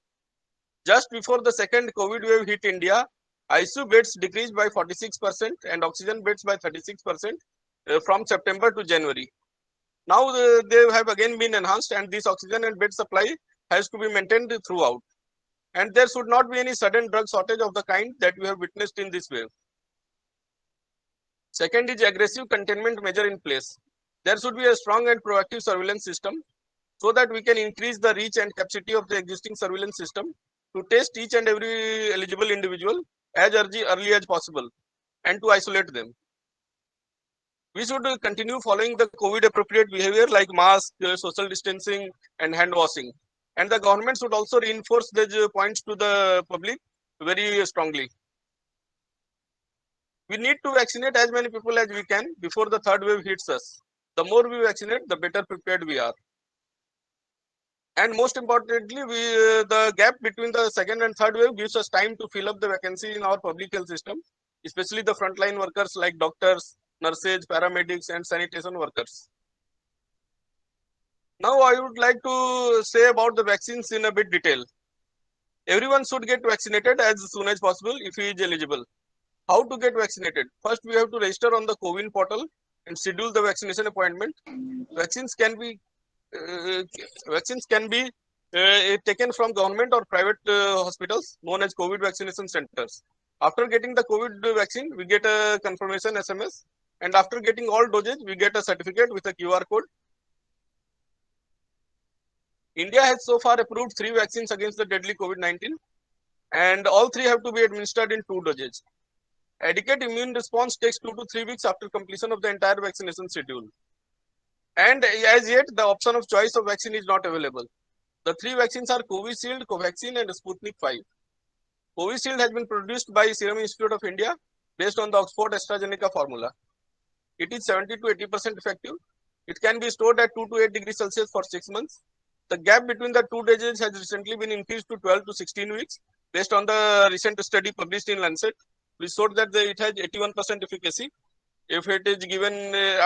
Just before the second COVID wave hit India, ICU beds decreased by 46% and oxygen beds by 36% from September to January. Now they have again been enhanced, and this oxygen and bed supply has to be maintained throughout. And there should not be any sudden drug shortage of the kind that we have witnessed in this wave. Second is aggressive containment measure in place. There should be a strong and proactive surveillance system so that we can increase the reach and capacity of the existing surveillance system to test each and every eligible individual as early as possible and to isolate them. We should continue following the COVID appropriate behavior like mask, social distancing, and hand washing. And the government should also reinforce these points to the public very strongly. We need to vaccinate as many people as we can before the third wave hits us. The more we vaccinate, the better prepared we are. And most importantly, the gap between the second and third wave gives us time to fill up the vacancy in our public health system, especially the frontline workers like doctors, nurses, paramedics, and sanitation workers. Now, I would like to say about the vaccines in a bit detail. Everyone should get vaccinated as soon as possible if he is eligible. How to get vaccinated? First, we have to register on the CoWIN portal and schedule the vaccination appointment. Vaccines can be taken from government or private hospitals known as COVID vaccination centers. After getting the COVID vaccine, we get a confirmation SMS, and after getting all doses, we get a certificate with a QR code. India has so far approved 3 vaccines against the deadly COVID-19, and all 3 have to be administered in 2 doses. Adequate immune response takes 2 to 3 weeks after completion of the entire vaccination schedule. And as yet, the option of choice of vaccine is not available. The 3 vaccines are Covishield, Covaxin, and Sputnik 5. Covishield has been produced by Serum Institute of India based on the Oxford AstraZeneca formula. It is 70 to 80% effective. It can be stored at 2 to 8 degrees Celsius for 6 months. The gap between the 2 doses has recently been increased to 12 to 16 weeks based on the recent study published in Lancet. We showed that it has 81% efficacy if it is given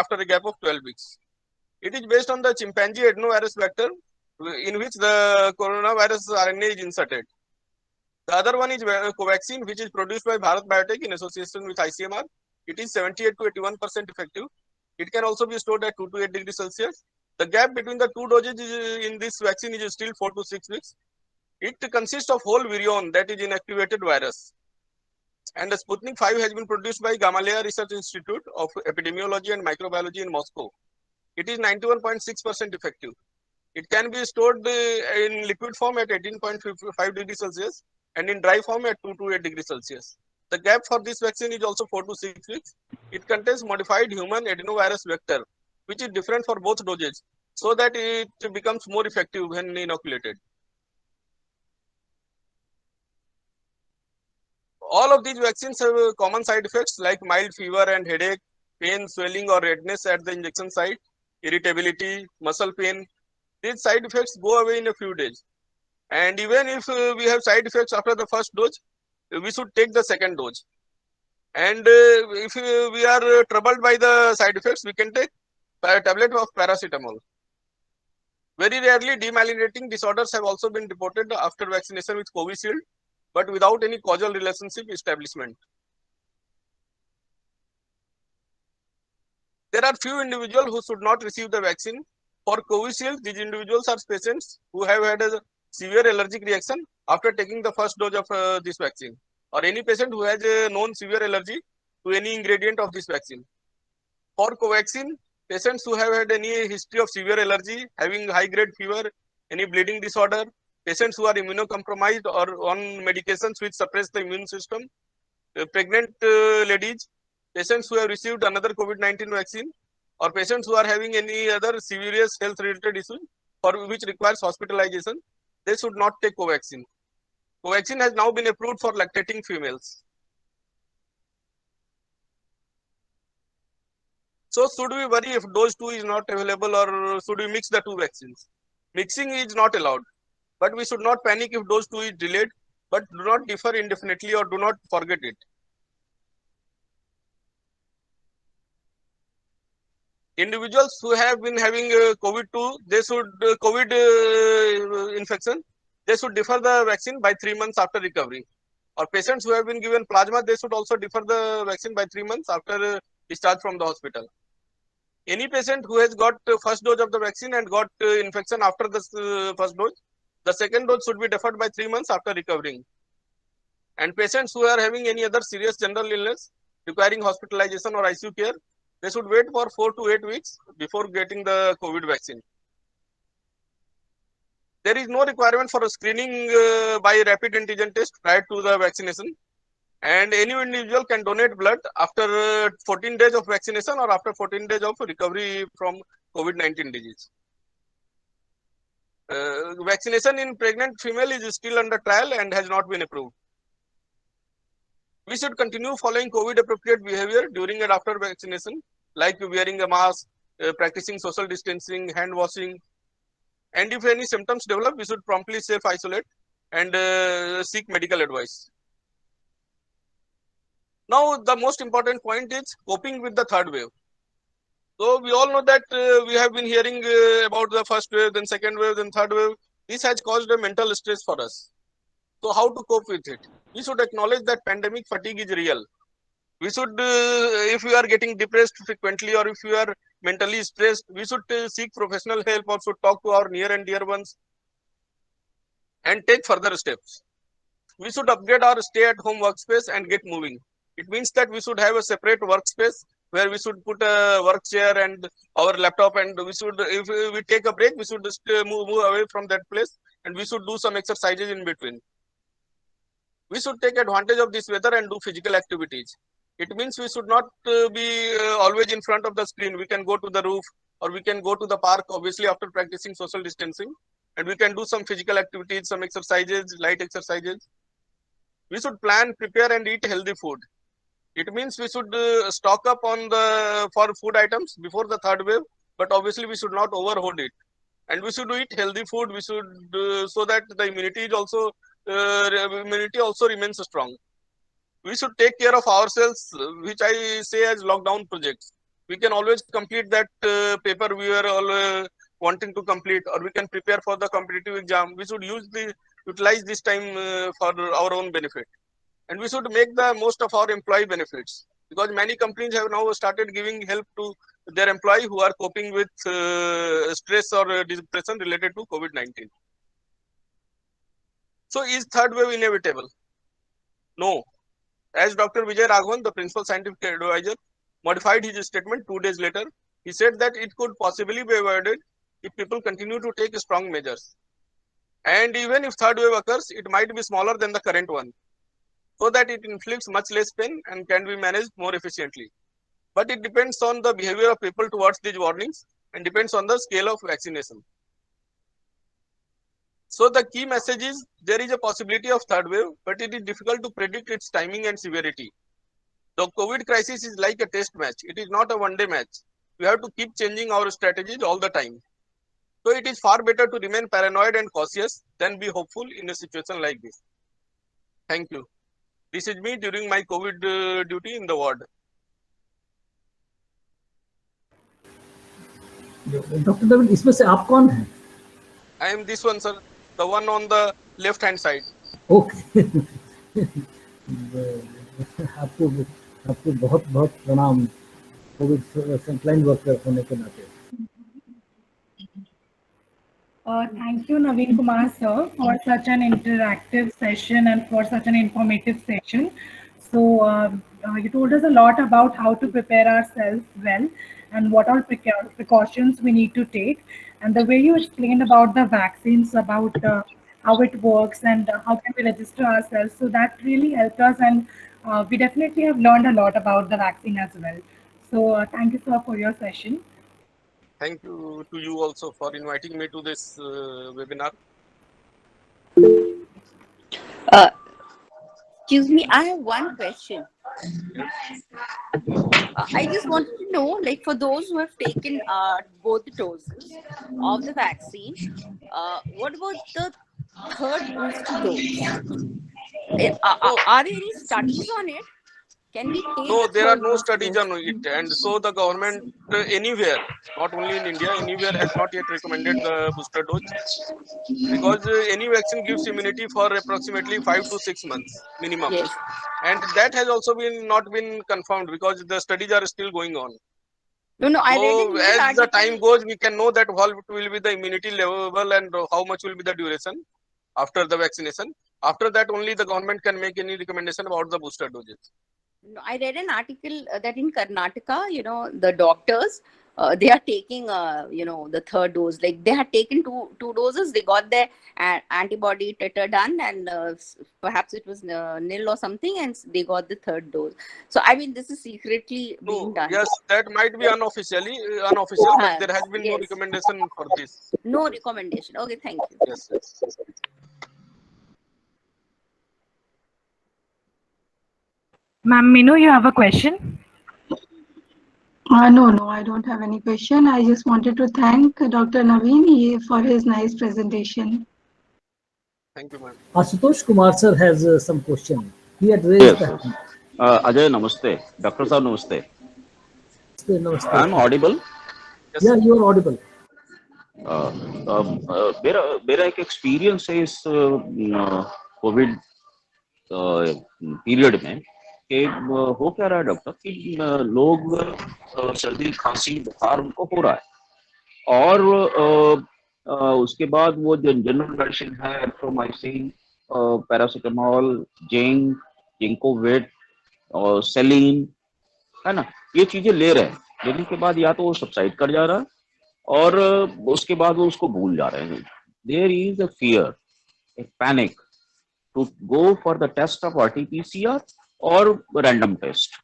after a gap of 12 weeks. It is based on the chimpanzee adenovirus vector in which the coronavirus RNA is inserted. The other one is Covaxin, which is produced by Bharat Biotech in association with ICMR. It is 78 to 81% effective. It can also be stored at 2 to 8 degrees Celsius. The gap between the 2 doses in this vaccine is still 4 to 6 weeks. It consists of whole virion, that is inactivated virus. And the Sputnik 5 has been produced by Gamaleya Research Institute of Epidemiology and Microbiology in Moscow. It is 91.6% effective. It can be stored in liquid form at 18.5 degrees Celsius and in dry form at 2 to 8 degrees Celsius. The gap for this vaccine is also 4 to 6 weeks. It contains modified human adenovirus vector, which is different for both doses, so that it becomes more effective when inoculated. All of these vaccines have common side effects like mild fever and headache, pain, swelling or redness at the injection site, irritability, muscle pain. These side effects go away in a few days. And even if we have side effects after the first dose, we should take the second dose. And if we are troubled by the side effects, we can take a tablet of paracetamol. Very rarely, demyelinating disorders have also been reported after vaccination with Covishield, but without any causal relationship establishment. There are few individuals who should not receive the vaccine. For Covishield, these individuals are patients who have had a severe allergic reaction after taking the first dose of this vaccine, or any patient who has a known severe allergy to any ingredient of this vaccine. For Covaxin, patients who have had any history of severe allergy, having high-grade fever, any bleeding disorder, patients who are immunocompromised or on medications which suppress the immune system, pregnant ladies, patients who have received another COVID-19 vaccine, or patients who are having any other serious health-related issue for which requires hospitalization, they should not take Covaxin. Covaxin has now been approved for lactating females. So should we worry if dose 2 is not available, or should we mix the 2 vaccines? Mixing is not allowed, but we should not panic if dose 2 is delayed, but do not defer indefinitely or do not forget it. Individuals who have been having COVID-2, they should COVID infection, they should defer the vaccine by 3 months after recovery. Or patients who have been given plasma, they should also defer the vaccine by 3 months after discharge from the hospital. Any patient who has got first dose of the vaccine and got infection after the first dose, the second dose should be deferred by 3 months after recovering. And patients who are having any other serious general illness requiring hospitalization or ICU care, they should wait for 4 to 8 weeks before getting the COVID vaccine. There is no requirement for a screening by rapid antigen test prior to the vaccination. And any individual can donate blood after 14 days of vaccination or after 14 days of recovery from COVID-19 disease. Vaccination in pregnant female is still under trial and has not been approved. We should continue following COVID appropriate behavior during and after vaccination, like wearing a mask, practicing social distancing, hand washing. And if any symptoms develop, we should promptly self-isolate and seek medical advice. Now, the most important point is coping with the third wave. So we all know that we have been hearing about the first wave, then second wave, then third wave. This has caused a mental stress for us. So how to cope with it? We should acknowledge that pandemic fatigue is real. We should, if we are getting depressed frequently or if we are mentally stressed, we should seek professional help or should talk to our near and dear ones and take further steps. We should upgrade our stay-at-home workspace and get moving. It means that we should have a separate workspace where we should put a work chair and our laptop, and we should, if we take a break, we should just move away from that place and we should do some exercises in between. We should take advantage of this weather and do physical activities. It means we should not be always in front of the screen. We can go to the roof or we can go to the park, obviously after practicing social distancing, and we can do some physical activities, some exercises, light exercises. We should plan, prepare and eat healthy food. It means we should stock up on for food items before the third wave, but obviously we should not overload it. And we should eat healthy food. We should so that the immunity also remains strong. We should take care of ourselves, which I say as lockdown projects. We can always complete that paper we were all wanting to complete, or we can prepare for the competitive exam. We should utilize this time for our own benefit. And we should make the most of our employee benefits, because many companies have now started giving help to their employee who are coping with stress or depression related to COVID-19. So is third wave inevitable? No. As Dr. Vijay Raghavan, the principal scientific advisor, modified his statement 2 days later, he said that it could possibly be avoided if people continue to take strong measures. And even if third wave occurs, it might be smaller than the current one, so that it inflicts much less pain and can be managed more efficiently. But it depends on the behavior of people towards these warnings and depends on the scale of vaccination. So the key message is there is a possibility of third wave, but it is difficult to predict its timing and severity. The COVID crisis is like a test match. It is not a one-day match. We have to keep changing our strategies all the time. So it is far better to remain paranoid and cautious than be hopeful in a situation like this. Thank you. This is me during my COVID duty in the ward. Doctor Devan, इसमें से आप कौन हैं? I am this one, sir, the one on the left hand side. Okay. आपको बहुत बहुत प्रणाम Covid frontline worker होने के नाते. Thank you, Naveen Kumar sir, for such an interactive session and for such an informative session. So you told us a lot about how to prepare ourselves well and what all precautions we need to take. And the way you explained about the vaccines, about how it works and how can we register ourselves, so that really helped us, and we definitely have learned a lot about the vaccine as well. So thank you, sir, for your session. Thank you to you also for inviting me to this webinar. Excuse me, I have one question. I just wanted to know, like, for those who have taken both doses of the vaccine, what about the third booster dose? Are there any studies on it? Can we take No, the there are third no booster studies dose? on it, and so the government anywhere, not only in India, anywhere has not yet recommended the booster dose, because any vaccine gives immunity for approximately 5 to 6 months minimum. Yes. And that has also not been confirmed because the studies are still going on. No, I read So in news as the article. time goes, we can know that what will be the immunity level and how much will be the duration after the vaccination. After that, only the government can make any recommendation about the booster doses. No, I read an article that in Karnataka, the doctors, they are taking, the third dose. Like, they had taken two doses, they got their antibody titer done, and perhaps it was nil or something, and they got the third dose. So, I mean, this is secretly being done. Yes, that might be unofficial, but there has been no Yes. recommendation for this. No recommendation. Okay, thank you. Yes. Ma'am Minu, you have a question? No, I don't have any question. I just wanted to thank Dr. Naveen for his nice presentation. Thank you, ma'am. Ashutosh Kumar sir has some question. He had raised Yes, the yes. Ajay, namaste. Dr. Saab, namaste. Namaste. I'm audible. Yes, Yeah, sir. you are audible. मेरा मेरा एक experience है इस Covid period में कि हो क्या रहा है डॉक्टर कि लोग सर्दी खांसी बुखार उनको हो रहा है और उसके बाद वो जो जनरल मेडिसिन है एरिथ्रोमाइसिन, पैरासीटामोल, जिंकोवेट और सेलिन, है ना, ये चीजें ले रहे हैं। लेने के बाद या तो वो सबसाइड कर जा रहा है और उसके बाद वो उसको भूल जा रहे हैं। There is a fear, a panic to go for the test of RT-PCR और रैंडम टेस्ट।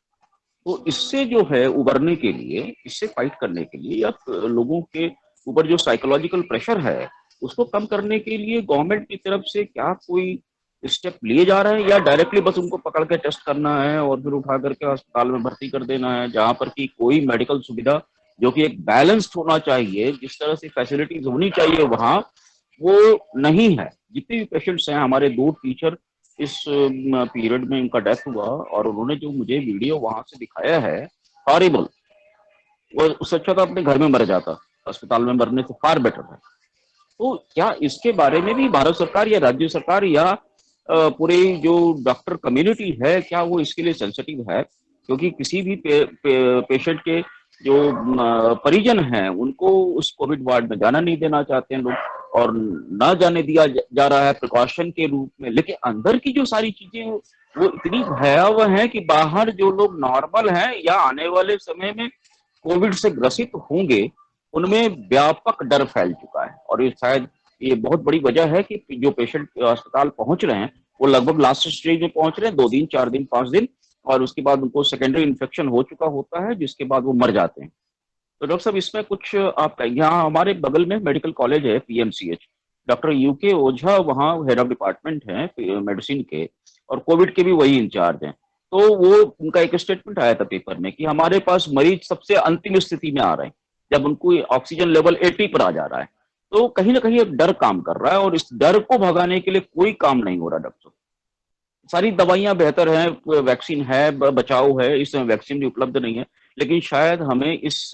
तो इससे जो है उबरने के लिए, इससे फाइट करने के लिए या लोगों के ऊपर जो साइकोलॉजिकल प्रेशर है उसको कम करने के लिए गवर्नमेंट की तरफ से क्या कोई स्टेप लिए जा रहे हैं या डायरेक्टली बस उनको पकड़ के टेस्ट करना है और फिर उठा करके अस्पताल में भर्ती कर देना है, जहां पर की कोई मेडिकल सुविधा जो कि एक बैलेंस्ड होना चाहिए, जिस तरह से फैसिलिटीज होनी चाहिए वहां, वो नहीं है। जितने भी पेशेंट्स हैं, हमारे 2 टीचर इस पीरियड में उनका डेथ हुआ और उन्होंने जो मुझे वीडियो वहां से दिखाया है, हॉरिबल। वो उससे अच्छा तो अपने घर में मर जाता, अस्पताल में मरने से फार बेटर है। तो क्या इसके बारे में भी भारत सरकार या राज्य सरकार या पूरी जो डॉक्टर कम्युनिटी है, क्या वो इसके लिए सेंसिटिव है? क्योंकि किसी भी पेशेंट के जो परिजन हैं उनको उस कोविड वार्ड में जाना नहीं देना चाहते हैं लोग और ना जाने दिया जा रहा है प्रिकॉशन के रूप में। लेकिन अंदर की जो सारी चीजें वो इतनी भयावह हैं कि बाहर जो लोग नॉर्मल हैं या आने वाले समय में कोविड से ग्रसित होंगे, उनमें व्यापक डर फैल चुका है। और ये शायद ये बहुत बड़ी वजह है कि जो पेशेंट अस्पताल पहुंच रहे हैं वो लगभग लास्ट स्टेज में पहुंच रहे हैं, 2 दिन 4 दिन 5 दिन, और उसके बाद उनको सेकेंडरी इन्फेक्शन हो चुका होता है, जिसके बाद वो मर जाते हैं। तो डॉक्टर साहब, इसमें कुछ आप, यहाँ हमारे बगल में मेडिकल कॉलेज है PMCH, डॉक्टर UK ओझा वहाँ हेड ऑफ डिपार्टमेंट है मेडिसिन के और कोविड के भी वही इंचार्ज हैं। तो वो उनका एक स्टेटमेंट आया था पेपर में कि हमारे पास मरीज सबसे अंतिम स्थिति में आ रहे हैं, जब उनको ऑक्सीजन लेवल 80 पर आ जा रहा है। तो कहीं ना कहीं एक डर काम कर रहा है और इस डर को भगाने के लिए कोई काम नहीं हो रहा डॉक्टर। सारी दवाइयां बेहतर हैं, वैक्सीन है, बचाव है, इस समय वैक्सीन भी उपलब्ध नहीं है, लेकिन शायद हमें इस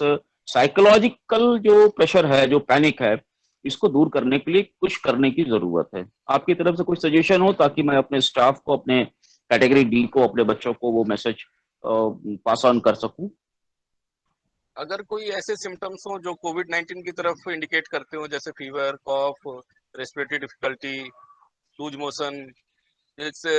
साइकोलॉजिकल जो प्रेशर है, जो पैनिक है, इसको दूर करने के लिए कुछ करने की जरूरत है। आपकी तरफ से कोई सजेशन हो ताकि मैं अपने स्टाफ को, अपने कैटेगरी D को, अपने बच्चों को वो मैसेज पास ऑन कर सकूं। अगर कोई ऐसे सिम्टम्स हो जो कोविड-19 की तरफ इंडिकेट करते हो, जैसे फीवर, कॉफ, रेस्पिरेटरी डिफिकल्टी, लूज मोशन, जैसे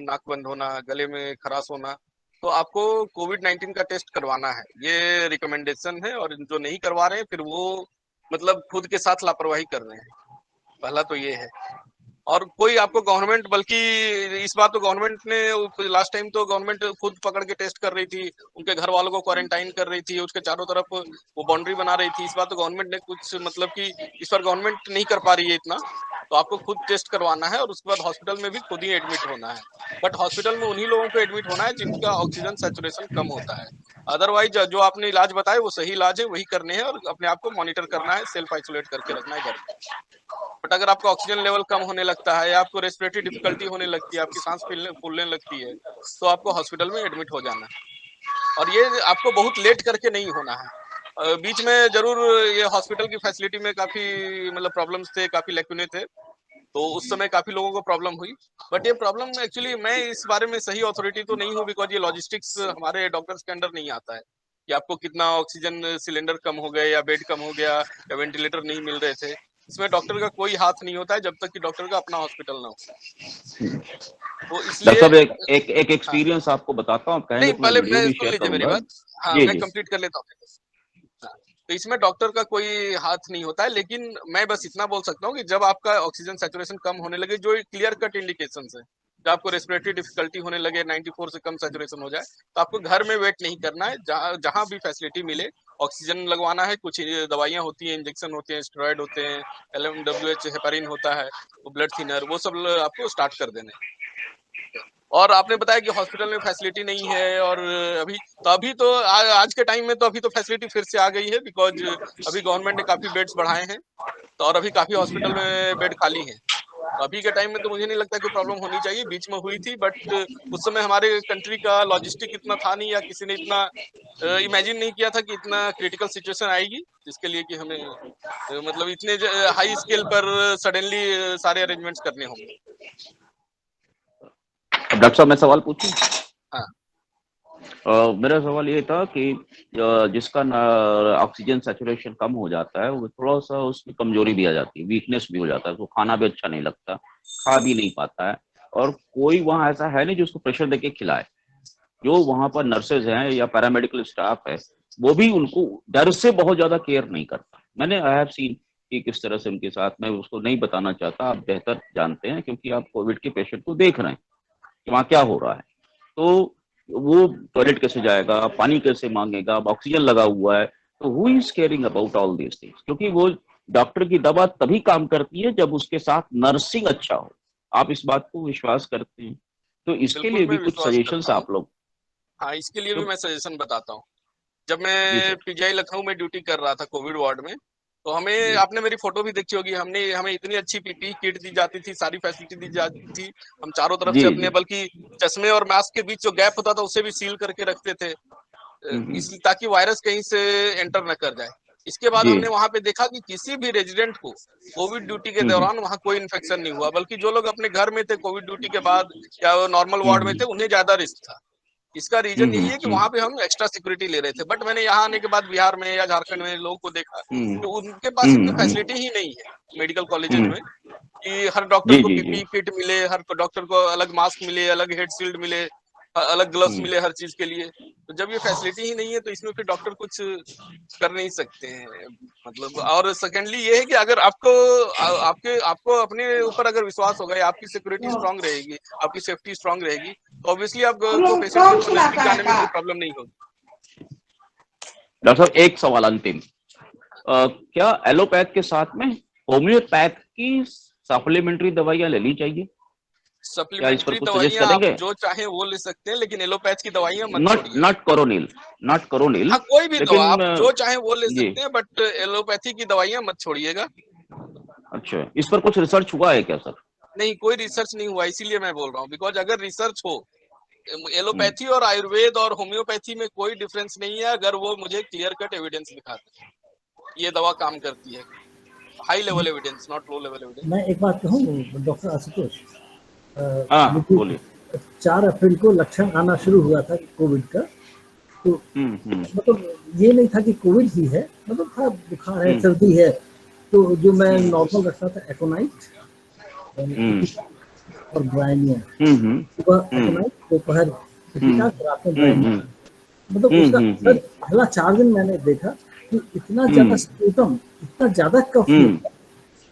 नाक बंद होना, गले में खराश होना, तो आपको कोविड-19 का टेस्ट करवाना है। ये रिकमेंडेशन है, और जो नहीं करवा रहे हैं फिर वो मतलब खुद के साथ लापरवाही कर रहे हैं। पहला तो ये है। और कोई आपको गवर्नमेंट, बल्कि इस बार तो गवर्नमेंट ने, लास्ट टाइम तो गवर्नमेंट खुद पकड़ के टेस्ट कर रही थी, उनके घर वालों को क्वारंटाइन कर रही थी, उसके चारों तरफ वो बाउंड्री बना रही थी। इस बार तो गवर्नमेंट ने कुछ, मतलब कि इस बार गवर्नमेंट नहीं कर पा रही है इतना, तो आपको खुद टेस्ट करवाना है और उसके बाद हॉस्पिटल में भी खुद ही एडमिट होना है। बट हॉस्पिटल में उन्हीं लोगों को एडमिट होना है जिनका ऑक्सीजन सैचुरेशन कम होता है। अदरवाइज जो आपने इलाज बताए वो सही इलाज है, वही करने हैं और अपने आप को मॉनिटर करना है, सेल्फ आइसोलेट करके रखना है घर में। बट अगर आपका ऑक्सीजन लेवल कम होने लगता है या आपको रेस्पिरेटरी डिफिकल्टी होने लगती है, आपकी सांस फूलने लगती है, तो आपको हॉस्पिटल में एडमिट हो जाना है। और ये आपको बहुत लेट करके नहीं होना है। बीच में जरूर ये हॉस्पिटल की फैसिलिटी में काफी मतलब प्रॉब्लम्स थे, काफी लैक्यूने थे, तो उस समय काफी लोगों को प्रॉब्लम हुई। बट ये प्रॉब्लम एक्चुअली, मैं इस बारे में सही अथॉरिटी तो नहीं हूँ, बिकॉज ये लॉजिस्टिक्स हमारे डॉक्टर्स के अंडर नहीं आता है कि आपको कितना ऑक्सीजन सिलेंडर कम हो गए या बेड कम हो गया या वेंटिलेटर नहीं मिल रहे थे। इसमें डॉक्टर का कोई हाथ नहीं होता है जब तक कि डॉक्टर का अपना हॉस्पिटल ना हो। तो इसलिए डॉक्टर साहब, एक एक्सपीरियंस आपको बताता हूँ, कहेंगे नहीं, तो मैं पहले वीडियो भी सुन शेयर लीजिए मेरी करूंगा। बात। हाँ, जी मैं जी। कंप्लीट कर लेता हूँ। तो इसमें डॉक्टर का कोई हाथ नहीं होता है, लेकिन मैं बस इतना बोल सकता हूँ कि जब आपका ऑक्सीजन सैचुरेशन कम होने लगे, जो क्लियर कट इंडिकेशंस है, जब आपको रेस्पिरेटरी डिफिकल्टी होने लगे, 94 से कम सैचुरेशन हो जाए, तो आपको घर में वेट नहीं करना है, जहां भी फैसिलिटी मिले ऑक्सीजन लगवाना है। कुछ दवाइयां होती हैं, इंजेक्शन होते हैं, स्टेरॉइड होते हैं, LMWH हेपारिन होता है, वो ब्लड थिनर, वो सब आपको स्टार्ट कर देने। और आपने बताया कि हॉस्पिटल में फैसिलिटी नहीं है, और अभी तो आज के टाइम में तो अभी तो फैसिलिटी फिर से आ गई है, बिकॉज अभी गवर्नमेंट ने काफी बेड्स बढ़ाए हैं, तो और अभी काफी हॉस्पिटल में बेड खाली है। तो अभी के टाइम में तो मुझे नहीं लगता कोई प्रॉब्लम होनी चाहिए। बीच में हुई थी, बट उस समय हमारे कंट्री का लॉजिस्टिक इतना था नहीं, या किसी ने इतना इमेजिन नहीं किया था कि इतना क्रिटिकल सिचुएशन आएगी, जिसके लिए कि हमें मतलब इतने हाई स्केल पर सडनली सारे अरेंजमेंट्स करने होंगे। डॉक्टर साहब मैं सवाल पूछूं? हाँ। मेरा सवाल ये था कि जिसका ऑक्सीजन सैचुरेशन कम हो जाता है, वो थोड़ा सा उसकी कमजोरी भी आ जाती है, वीकनेस भी हो जाता है, तो खाना भी अच्छा नहीं लगता, खा भी नहीं पाता है, और कोई वहाँ ऐसा है नहीं जो उसको प्रेशर देके खिलाए। जो वहाँ पर नर्सेज हैं या पैरामेडिकल स्टाफ है, वो भी उनको डर से बहुत ज्यादा केयर नहीं करता। मैंने आई हैव सीन कि किस तरह से उनके साथ, मैं उसको नहीं बताना चाहता, आप बेहतर जानते हैं क्योंकि आप कोविड के पेशेंट को देख रहे हैं कि वहाँ क्या हो रहा है। तो वो टॉयलेट कैसे जाएगा, पानी कैसे मांगेगा, अब ऑक्सीजन लगा हुआ है, तो who is caring about all this things? क्योंकि वो डॉक्टर की दवा तभी काम करती है जब उसके साथ नर्सिंग अच्छा हो। आप इस बात को विश्वास करते हैं? तो इसके लिए भी कुछ सजेशंस आप लोग। हाँ, इसके लिए भी मैं सजेशन बताता हूँ। जब मैं पीजीआई लखनऊ में ड्यूटी कर रहा था कोविड वार्ड में, तो हमें, आपने मेरी फोटो भी देखी होगी, हमें इतनी अच्छी पीपीई किट दी जाती थी, सारी फैसिलिटी दी जाती थी। हम चारों तरफ से अपने, बल्कि चश्मे और मास्क के बीच जो गैप होता था उसे भी सील करके रखते थे, इसलिए ताकि वायरस कहीं से एंटर न कर जाए। इसके बाद हमने वहां पे देखा कि किसी भी रेजिडेंट को कोविड ड्यूटी के दौरान वहां कोई इन्फेक्शन नहीं हुआ, बल्कि जो लोग अपने घर में थे कोविड ड्यूटी के बाद या नॉर्मल वार्ड में थे, उन्हें ज्यादा रिस्क था। इसका रीजन यही है कि वहां पे हम एक्स्ट्रा सिक्योरिटी ले रहे थे। बट मैंने यहाँ आने के बाद बिहार में या झारखंड में लोगों को देखा तो उनके पास इतनी फैसिलिटी ही नहीं है मेडिकल कॉलेजेस में कि हर डॉक्टर को पीपीई किट मिले, हर डॉक्टर को अलग मास्क मिले, अलग हेड शील्ड मिले, अलग ग्लव्स मिले हर चीज के लिए। तो जब ये फैसिलिटी ही नहीं है तो इसमें फिर डॉक्टर कुछ कर नहीं सकते हैं, मतलब। और सेकेंडली ये है कि अगर आपको अपने ऊपर अगर विश्वास होगा, आपकी सिक्योरिटी स्ट्रांग रहेगी, आपकी सेफ्टी स्ट्रांग रहेगी, तो ऑब्वियसली आपको पेशेंट को नजदीक जाने में कोई प्रॉब्लम नहीं होगी। डॉक्टर साहब एक सवाल अंतिम, क्या एलोपैथ के साथ में होम्योपैथ की सप्लीमेंट्री दवाइयां लेनी चाहिए? सप्लीमेंट्री दवाइयां आप जो चाहे वो ले सकते हैं, लेकिन एलोपैथ की दवाइयां मत छोड़िए। नॉट कोरोनिल। हाँ, कोई भी दवा आप जो चाहे वो ले सकते हैं, बट एलोपैथी की दवाइयां मत छोड़िएगा। अच्छा, इस पर कुछ रिसर्च हुआ है क्या सर? नहीं, कोई रिसर्च नहीं हुआ, इसीलिए मैं बोल रहा हूँ। बिकॉज अगर रिसर्च हो, एलोपैथी और आयुर्वेद और होम्योपैथी में कोई डिफरेंस नहीं है, अगर वो मुझे क्लियर कट एविडेंस दिखाते हैं ये दवा काम करती है। High level evidence, not low level evidence. मैं एक बात कहूँ डॉक्टर आशुतोष, बोलिए। 4 अप्रैल को लक्षण आना शुरू हुआ था कोविड का, तो मतलब ये नहीं था कि कोविड ही है, मतलब था बुखार है, सर्दी है, तो जो मैं नॉर्मल रखता था एकोनाइट और ब्रायनिया, सुबह एकोनाइट, दोपहर रात में ब्रायनिया, मतलब उसका पहला 4 दिन मैंने देखा कि इतना ज्यादा स्पूटम, इतना ज्यादा कफ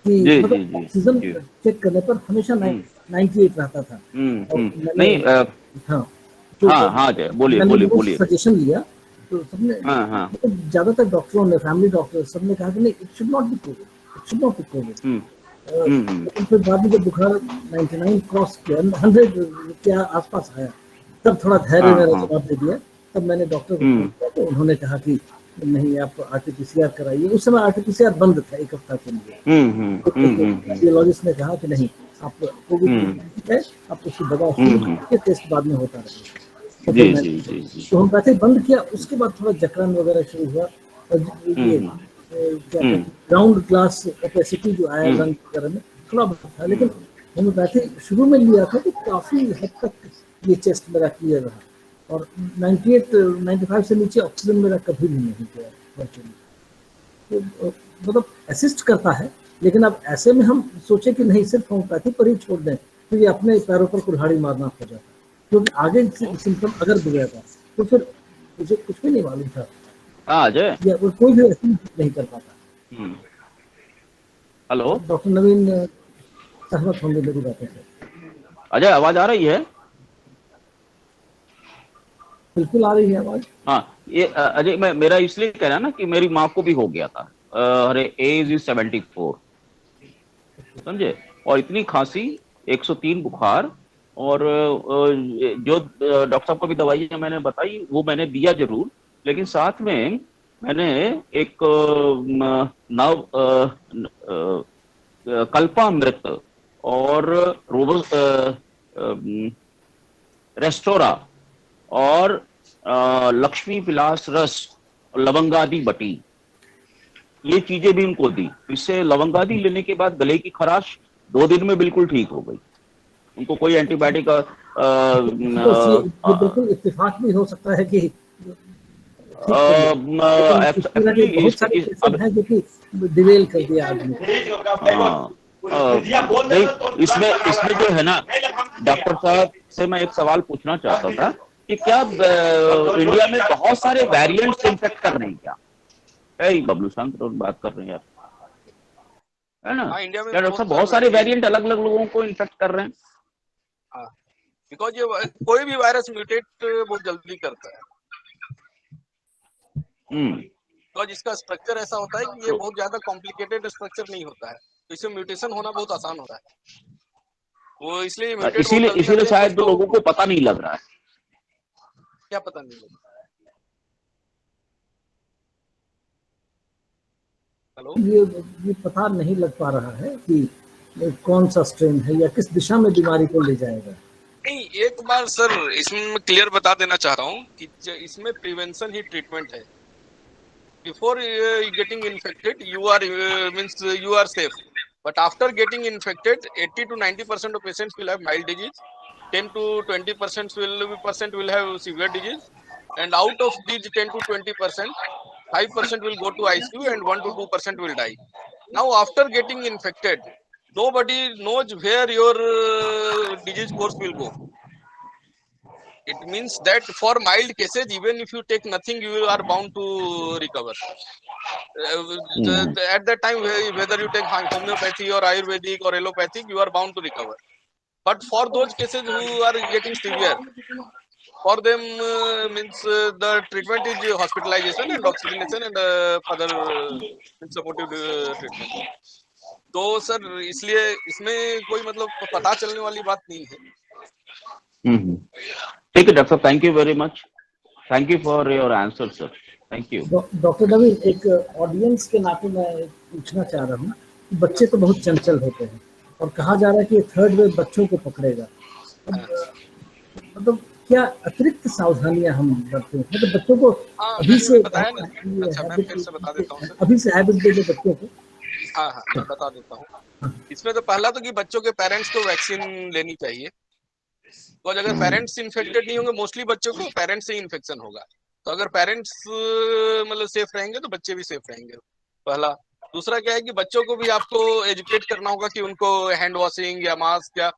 कि मतलब ऑक्सीजन चेक करने पर हमेशा 98 रहता था। बोलिए। सजेशन लिया तो सबने, मतलब ज्यादातर डॉक्टरों ने, फैमिली डॉक्टर सबने कहा कि नहीं, it should not be Covid, it should not be Covid. लेकिन फिर बाद में जब बुखार 99 क्रॉस किया, 100 के आसपास आया, तब थोड़ा धैर्य मेरा जवाब दे दिया। तब मैंने डॉक्टर को फोन किया तो उन्होंने कहा कि नहीं, आप आरटीपीसीआर कराइए। उस समय आरटीपीसीआर बंद था 1 हफ्ता के लिए। कार्डियोलॉजिस्ट ने कहा कि नहीं, आप कोविड है, आप उसकी दवा शुरू करके टेस्ट बाद में होता रहेगा। तो होम्योपैथी बंद किया, उसके बाद थोड़ा जकड़न वगैरह शुरू हुआ, और ये क्या ग्राउंड ग्लास ओपेसिटी जो आया लंग वगैरह में थोड़ा बहुत था। लेकिन होम्योपैथी शुरू में लिया था तो काफी हद तक ये चेस्ट मेरा क्लियर रहा, और 98-95 से नीचे ऑक्सीजन मेरा कभी भी नहीं गया। तो मतलब असिस्ट करता है, लेकिन अब ऐसे में हम सोचे कि नहीं सिर्फ होम्योपैथी पर ही छोड़ दें तो ये अपने पैरों पर कुल्हाड़ी मारना हो जाता, क्योंकि आगे सिम्टम अगर बिगड़ता तो फिर मुझे कुछ भी नहीं मालूम था, या कोई भी असिस्ट नहीं कर पाता। हेलो डॉक्टर नवीन सहमत होंगे मेरी बातों से? अजय, आवाज आ रही है? बिल्कुल आ रही है आवाज। हाँ, ये अजय, मैं मेरा इसलिए कह रहा ना कि मेरी माँ को भी हो गया था, अरे एज इज 74, समझे, और इतनी खांसी, 103 बुखार, और जो डॉक्टर साहब को भी दवाइयाँ मैंने बताई वो मैंने दिया जरूर, लेकिन साथ में मैंने एक कल्पामृत और रेस्टोरा और लक्ष्मी विलास रस, लवंगादी बटी, ये चीजें भी उनको दी। इससे लवंगादी लेने के बाद गले की खराश 2 दिन में बिल्कुल ठीक हो गई। उनको कोई एंटीबायोटिक का ये बिल्कुल इत्तेफाक भी हो सकता है कि डिवेल कर दिया आदमी। इसमें जो है ना डॉक्टर साहब से मैं एक सवाल पूछना चाहता था कि क्या इंडिया में बहुत सारे वेरिएंट्स इन्फेक्ट कर रहे हैं क्या? बबलू शांत तो बात कर रहे हैं यार, है ना? क्या डॉक्टर साहब बहुत सारे वेरिएंट अलग अलग लोगों को इन्फेक्ट कर रहे हैं? बिकॉज ये कोई भी वायरस म्यूटेट बहुत जल्दी करता है। बिकॉज इसका स्ट्रक्चर ऐसा होता है कि ये बहुत ज्यादा कॉम्प्लिकेटेड स्ट्रक्चर नहीं होता है, तो इससे म्यूटेशन होना बहुत आसान होता है। वो इसलिए इसीलिए शायद लोगों को पता नहीं लग रहा है। क्या पता नहीं लग रहा है? हेलो, ये पता नहीं लग पा रहा है कि कौन सा स्ट्रेन है या किस दिशा में बीमारी को ले जाएगा। नहीं, एक बार सर इसमें क्लियर बता देना चाह रहा हूँ कि इसमें प्रिवेंशन ही ट्रीटमेंट है। Before getting infected, you are safe. But after getting infected, 80 to 90% of patients will have mild disease. 10 to 20% will have severe disease. And out of these 10 to 20%, 5% will go to ICU and 1 to 2% will die. Now, after getting infected, nobody knows where your disease course will go. It means that for mild cases, even if you take nothing, you are bound to recover. At that time, whether you take homeopathy or Ayurvedic or allopathic, you are bound to recover. But for those cases who are getting severe, for them the treatment is hospitalization and oxygenation and further supportive treatment. तो sir इसलिए इसमें कोई मतलब पता चलने वाली बात नहीं है। ठीक है doctor, thank you very much, thank you for your answer sir, thank you. Doctor Naveen, एक ऑडियंस के नाते मैं पूछना चाह रहा हूँ, बच्चे तो बहुत चंचल होते हैं और कहा जा रहा है कि थर्ड वेव बच्चों को पकड़ेगा, मतलब क्या अतिरिक्त सावधानियां हम बरतें? मतलब बच्चों को अभी से हैबिट दे बच्चों को। हाँ, मैं बता देता हूँ। इसमें तो पहला तो कि बच्चों के पेरेंट्स को वैक्सीन लेनी चाहिए। तो अगर पेरेंट्स इन्फेक्टेड नहीं होंगे, मोस्टली बच्चों को पेरेंट्स से इन्फेक्शन होगा। तो अगर पेरेंट्स मतलब सेफ रहेंगे तो बच्चे भी सेफ रहेंगे, पहला। दूसरा क्या है कि बच्चों को भी आपको एजुकेट करना होगा कि उनको हैंड वॉशिंग या मास्क या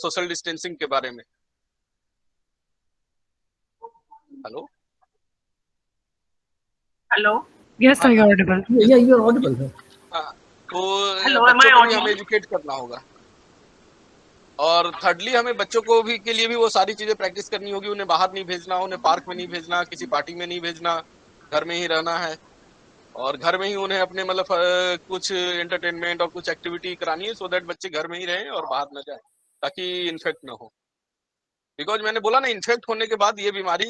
सोशल डिस्टेंसिंग के बारे में। Hello hello, yes sir, you are audible. या यू आर ऑडिबल। तो बच्चों को भी हमें एजुकेट करना होगा। और थर्डली हमें बच्चों को भी के लिए भी वो सारी चीजें प्रैक्टिस करनी होगी। उन्हें बाहर नहीं भेजना, उन्हें पार्क में नहीं भेजना, किसी पार्टी में नहीं भेजना, घर में ही रहना है। और घर में ही उन्हें अपने मतलब कुछ एंटरटेनमेंट और कुछ एक्टिविटी करानी है, सो दैट बच्चे घर में ही रहें और बाहर न जाए, ताकि इन्फेक्ट ना हो। बिकॉज मैंने बोला ना, इन्फेक्ट होने के बाद ये बीमारी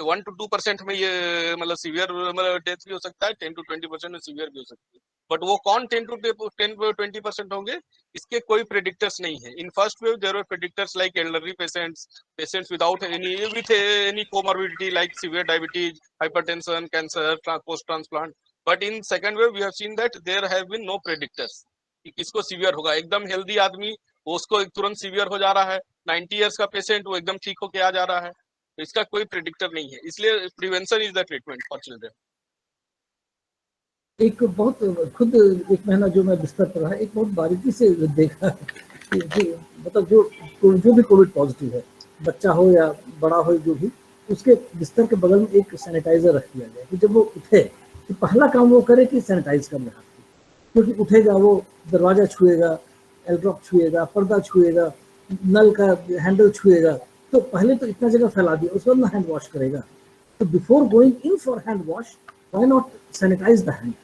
1 to 2% में ये मतलब सीवियर मतलब डेथ भी हो सकता है, 10 to 20% में सीवियर भी हो सकती है। बट वो कौन 10 to 20% होंगे, इसके कोई प्रेडिक्टर्स नहीं है। In first wave there were predictors like elderly patients without any comorbidity like severe diabetes, hypertension, cancer, post transplant. But in second wave we have seen that there have been no predictors कि किसको severe होगा। एकदम healthy आदमी उसको तुरंत severe हो जा रहा है, 90 इयर्स का पेशेंट वो एकदम ठीक होके आ जा रहा है। तो इसका कोई प्रेडिक्टर नहीं है, इसलिए prevention is the treatment for children. एक बहुत खुद एक महीना जो मैं बिस्तर पर रहा, एक बहुत बारीकी से देखा कि मतलब जो भी कोविड पॉजिटिव है, बच्चा हो या बड़ा हो जो भी, उसके बिस्तर के बगल में एक सैनिटाइजर रख दिया गया कि जब वो उठे तो पहला काम वो करे कि सैनिटाइज कर ले हाथ, क्योंकि उठेगा वो दरवाजा छुएगा, एल्ड्रॉप छुएगा, पर्दा छुएगा, नल का हैंडल छुएगा, तो पहले तो इतना जगह फैला दिया, उसके बाद ना हैंड वॉश करेगा। तो before going in for hand wash, why not sanitise the hand?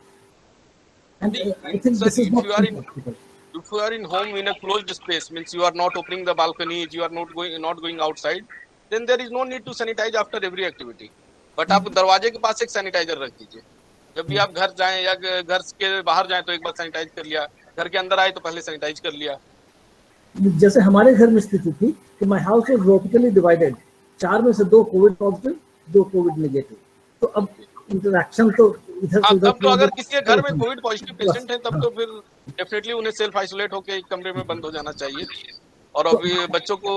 And I think this is not practical. If you are in home in a closed space, means you are not opening the balconies, you are not going outside, then there is no need to sanitize after every activity. But आप दरवाजे के पास एक sanitiser रख दीजिए. जब भी आप घर जाएं या घर के बाहर जाएं तो एक बार सैनिटाइज कर लिया, घर के अंदर आए तो पहले सैनिटाइज कर लिया. जैसे हमारे घर में स्थिति थी कि my house was vertically divided, 4 में से 2 कोविड पॉजिटिव, 2 कोविड नेगेटिव. तो अब इंटरेक्शन तो इधर से उधर. तब तो अगर किसी के घर में कोविड पॉजिटिव पेशेंट है तब तो फिर डेफिनेटली उन्हें सेल्फ आइसोलेट होकर एक कमरे में बंद हो जाना चाहिए. और अभी बच्चों को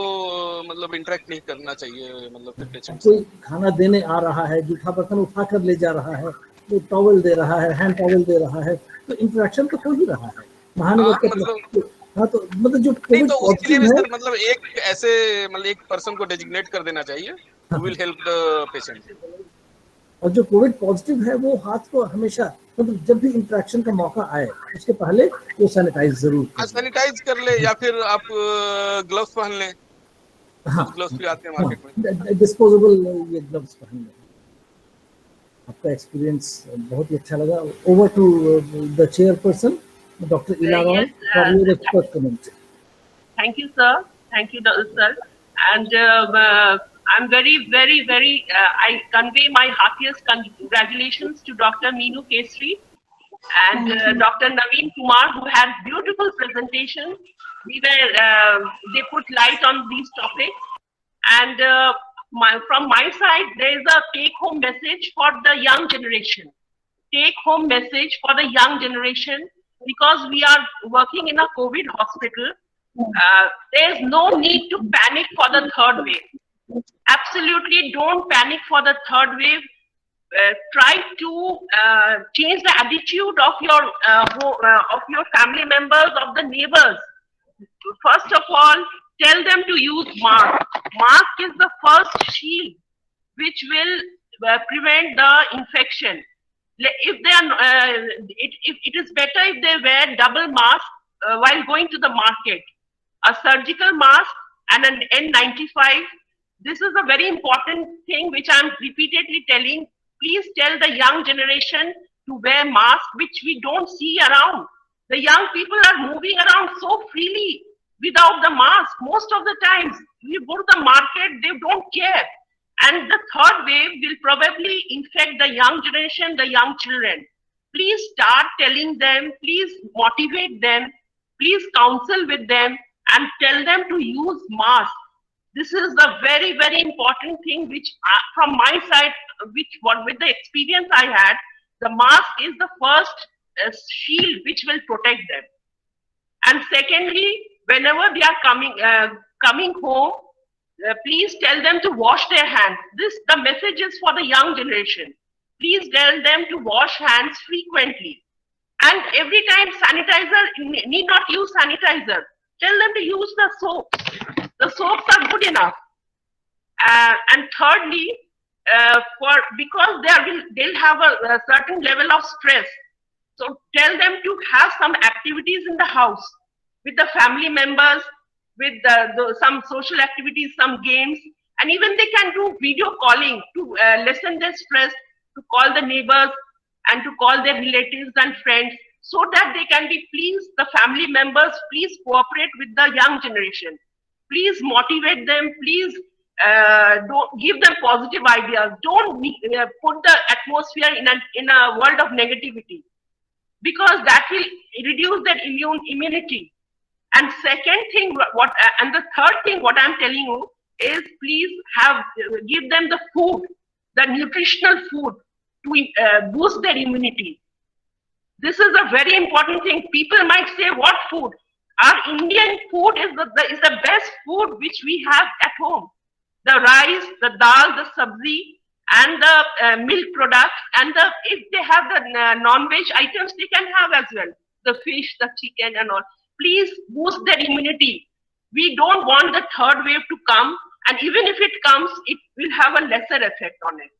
मतलब इंटरेक्ट नहीं करना चाहिए, मतलब फिर पेशेंट कोई खाना देने आ रहा है, जूठा बर्तन उठा कर ले जा रहा है, वो टॉवल दे रहा है, हैंड टॉवल दे रहा है, तो इंटरेक्शन तो हो ही रहा है. महानगर के हाँ तो मतलब जो नहीं तो उसके लिए भी सर मतलब एक ऐसे मतलब एक पर्सन को डेजिग्नेट कर देना चाहिए who will help the patient. और जो कोविड पॉजिटिव है वो हाथ को हमेशा मतलब जब भी इंटरेक्शन का मौका आए उसके पहले वो सैनिटाइज जरूर हाँ सैनिटाइज कर ले या फिर आप ग्लव्स पहन लें. हाँ ग्लव्स भी आते हैं मार्केट में, डिस्पोजेबल ये ग्लव्स पहन लें. आपका एक्सपीरियंस बहुत ही अच्छा लगा. Over to the chairperson Dr. Ila Roy for your expert comment. Thank you, sir. Thank you, sir. And I'm very, I convey my heartiest congratulations to Dr. Meenu Kesri and Dr. Naveen Kumar, who had beautiful presentation. They put light on these topics. And from my side, there is a take-home message for the young generation. Take-home message for the young generation. Because we are working in a COVID hospital, there is no need to panic for the third wave. Absolutely don't panic for the third wave. Try to change the attitude of your family members, of the neighbors. First of all, tell them to use mask. Mask is the first shield which will prevent the infection. If they are, it is better if they wear double mask while going to the market. A surgical mask and an N95. This is a very important thing which I am repeatedly telling. Please tell the young generation to wear mask, which we don't see around. The young people are moving around so freely without the mask. Most of the times, we go to the market, they don't care. And the third wave will probably infect the young generation, the young children. Please start telling them, please motivate them, please counsel with them and tell them to use mask. This is a very, very important thing which from my side, with the experience I had, the mask is the first shield which will protect them. And secondly, whenever they are coming home, please tell them to wash their hands. The message is for the young generation. Please tell them to wash hands frequently. And every time sanitizer, need not use sanitizer. Tell them to use the soap. The soaps are good enough. And thirdly, because they'll have a certain level of stress. So tell them to have some activities in the house with the family members, with some social activities, some games, and even they can do video calling to lessen their stress, to call the neighbors and to call their relatives and friends, so that they can be pleased. The family members, please cooperate with the young generation. Please motivate them. Please don't give them positive ideas. Don't put the atmosphere in a world of negativity, because that will reduce their immunity. And second thing, and the third thing, what I'm telling you is, please give them the food, the nutritional food to boost their immunity. This is a very important thing. People might say, what food? Our Indian food is the best food which we have at home. The rice, the dal, the sabzi, and the milk products, and if they have the non-veg items, they can have as well. The fish, the chicken and all. Please boost their immunity. We don't want the third wave to come, and even if it comes, it will have a lesser effect on it,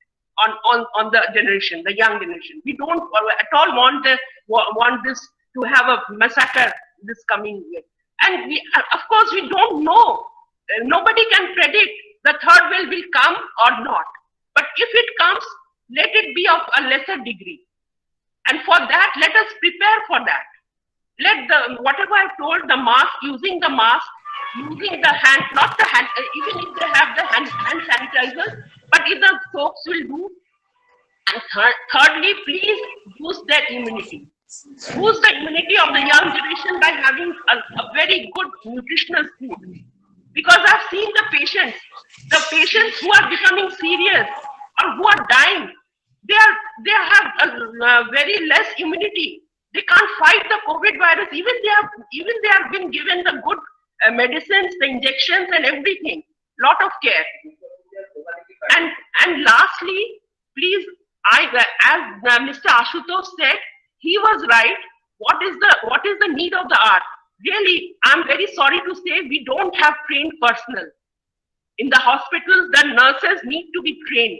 on the generation, the young generation. We don't at all want this to have a massacre this coming year. And of course, we don't know. Nobody can predict the third wave will come or not. But if it comes, let it be of a lesser degree. And for that, let us prepare for that. Let the, whatever I've told, the mask, using the mask, using the hand, not the hand, even if they have the hand sanitizers, but if the folks will do. And thirdly, please boost their immunity. Boost the immunity of the young generation by having a very good nutritional food. Because I've seen the patients who are becoming serious or who are dying, they have a very less immunity. They can't fight the COVID virus. Even they have been given the good medicines, the injections, and everything. Lot of care. And lastly, please, as Mr. Ashutosh said, he was right. What is the need of the hour? Really, I'm very sorry to say we don't have trained personnel. In the hospitals, the nurses need to be trained.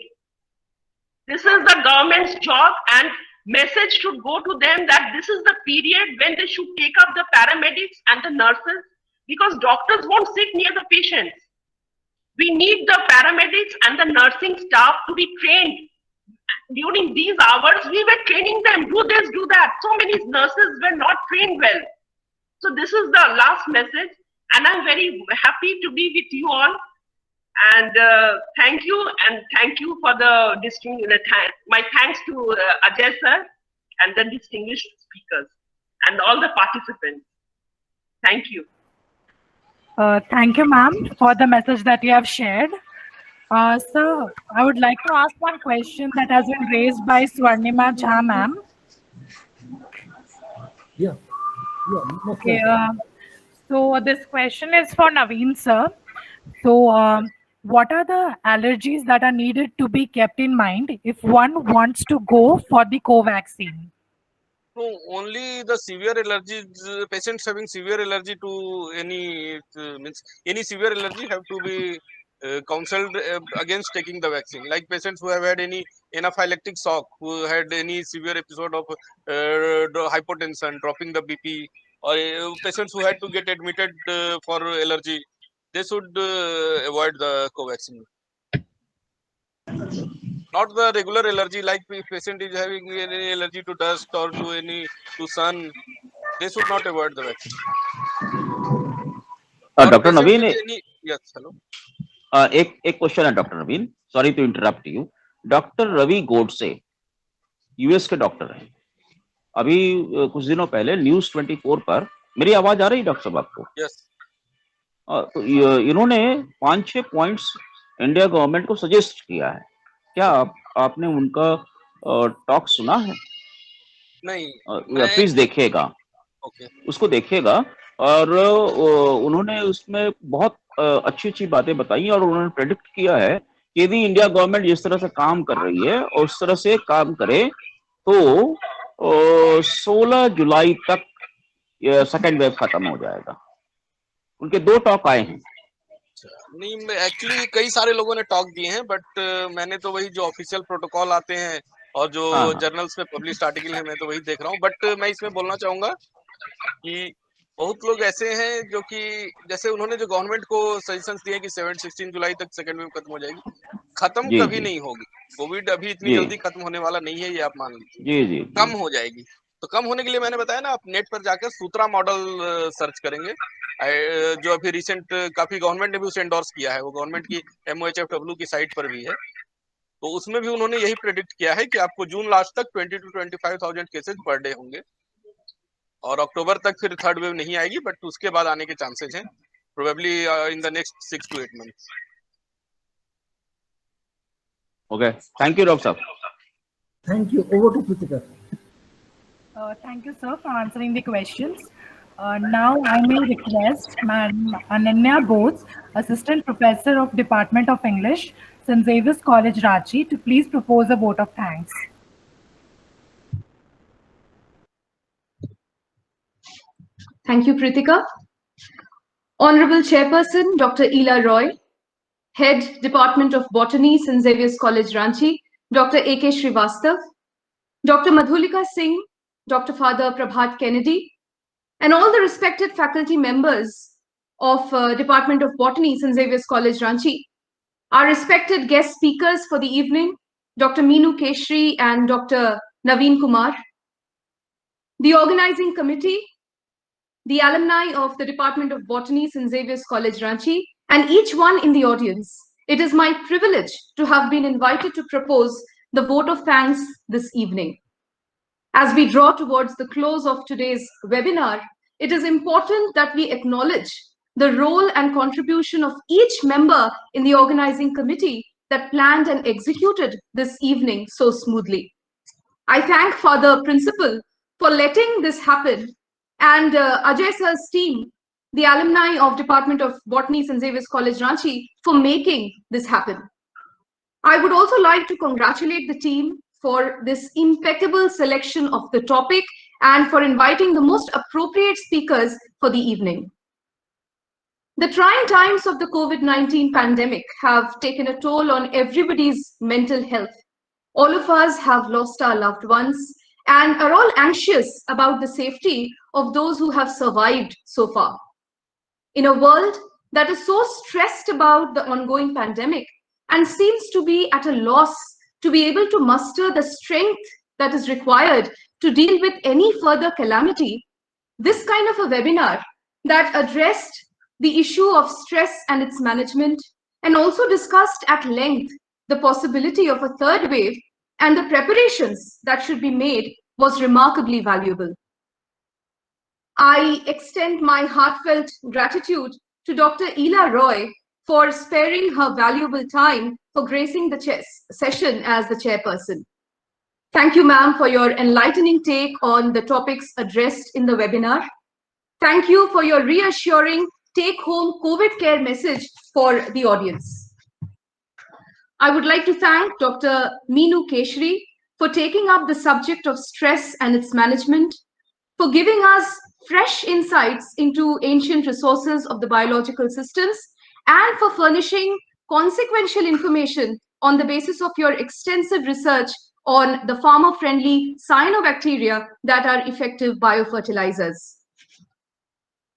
This is the government's job, and message should go to them that this is the period when they should take up the paramedics and the nurses, because doctors won't sit near the patients. We need the paramedics and the nursing staff to be trained. During these hours, we were training them, do this, do that. So many nurses were not trained well. So this is the last message, and I'm very happy to be with you all. And thank you for the my thanks to Ajay sir and the distinguished speakers and all the participants. Thank you. Thank you, ma'am, for the message that you have shared. Sir, I would like to ask one question that has been raised by Swarnima Jha, ma'am. Yeah. Okay. So this question is for Naveen, sir. So, what are the allergies that are needed to be kept in mind if one wants to go for the Covaxin? No, only the severe allergies, patients having severe allergy to any any severe allergy have to be counseled against taking the vaccine. Like patients who have had any anaphylactic shock, who had any severe episode of hypotension, dropping the BP, or patients who had to get admitted for allergy, they should avoid the Covaxin. Not the regular allergy, like if patient is having any allergy to dust or to sun, they should not avoid the vaccine. Dr. Naveen, yes, hello. एक question है doctor Naveen, sorry to interrupt you. Doctor Ravi Godse US के doctor हैं. अभी कुछ दिनों पहले news 24 पर, मेरी आवाज आ रही है डॉक्टर साहब आपको? यस. तो इन्होंने 5-6 पॉइंट्स इंडिया गवर्नमेंट को सजेस्ट किया है. क्या आपने उनका टॉक सुना है? नहीं. प्लीज देखिएगा. ओके. उसको देखिएगा. और उन्होंने उसमें बहुत अच्छी बातें बताई और उन्होंने प्रेडिक्ट किया है कि यदि इंडिया गवर्नमेंट जिस तरह से काम कर रही है और उस तरह से काम करे तो 16 जुलाई तक सेकेंड वेव खत्म हो जाएगा. उनके 2 टॉक आए हैं. नहीं, एक्चुअली कई सारे लोगों ने टॉक दिए हैं, बट मैंने तो वही जो ऑफिशियल प्रोटोकॉल आते हैं और जो जर्नल्स में पब्लिश आर्टिकल है, मैं तो वही देख रहा हूँ. बट मैं इसमें बोलना चाहूंगा कि बहुत लोग ऐसे हैं जो कि जैसे उन्होंने जो गवर्नमेंट को सजेशंस दिए कि 16 जुलाई तक सेकेंड वेव खत्म हो जाएगी. खत्म कभी नहीं होगी. कोविड अभी इतनी जल्दी खत्म होने वाला नहीं है, ये आप मान लीजिए. कम हो जाएगी. तो कम होने के लिए मैंने बताया ना, आप नेट पर जाकर सूत्रा मॉडल सर्च करेंगे, जो अभी रिसेंट काफी गवर्नमेंट ने भी उसे एंडोर्स किया है. वो गवर्नमेंट की MOHFW की साइट पर भी है. तो उसमें भी उन्होंने यही प्रेडिक्ट किया है कि आपको जून लास्ट तक 20 to 25,000 केसेस पर डे होंगे और अक्टूबर तक फिर थर्ड वेव नहीं आएगी, बट उसके बाद आने के चांसेस हैं, probably in the next 6 to 8 months. Okay, thank you doctor साहब. Thank you. Over to Pritika. Thank you, sir, for answering the questions. Now I may request Madam Ananya Bose, Assistant Professor of Department of English, St. Xavier's College, Ranchi, to please propose a vote of thanks. Thank you, Pritika. Honorable Chairperson, Dr. Ela Roy, Head, Department of Botany, St. Xavier's College, Ranchi, Dr. A.K. Srivastav, Dr. Madhulika Singh, Dr. Father Prabhat Kennedy, and all the respected faculty members of Department of Botany, St. Xavier's College, Ranchi, our respected guest speakers for the evening, Dr. Meenu Keshri and Dr. Naveen Kumar, the organizing committee, the alumni of the Department of Botany, St. Xavier's College, Ranchi, and each one in the audience, it is my privilege to have been invited to propose the vote of thanks this evening. As we draw towards the close of today's webinar, it is important that we acknowledge the role and contribution of each member in the organizing committee that planned and executed this evening so smoothly. I thank Father Principal for letting this happen, and Ajay sir's team, the alumni of Department of Botany, St. Xavier's College, Ranchi, for making this happen. I would also like to congratulate the team for this impeccable selection of the topic and for inviting the most appropriate speakers for the evening. The trying times of the COVID-19 pandemic have taken a toll on everybody's mental health. All of us have lost our loved ones and are all anxious about the safety of those who have survived so far. In a world that is so stressed about the ongoing pandemic and seems to be at a loss to be able to muster the strength that is required to deal with any further calamity, this kind of a webinar that addressed the issue of stress and its management and also discussed at length the possibility of a third wave and the preparations that should be made was remarkably valuable. I extend my heartfelt gratitude to Dr. Ela Roy for sparing her valuable time for gracing the session as the chairperson. Thank you, ma'am, for your enlightening take on the topics addressed in the webinar. Thank you for your reassuring take-home COVID care message for the audience. I would like to thank Dr. Meenu Keshri for taking up the subject of stress and its management, for giving us fresh insights into ancient resources of the biological systems, and for furnishing consequential information on the basis of your extensive research on the farmer-friendly cyanobacteria that are effective biofertilizers.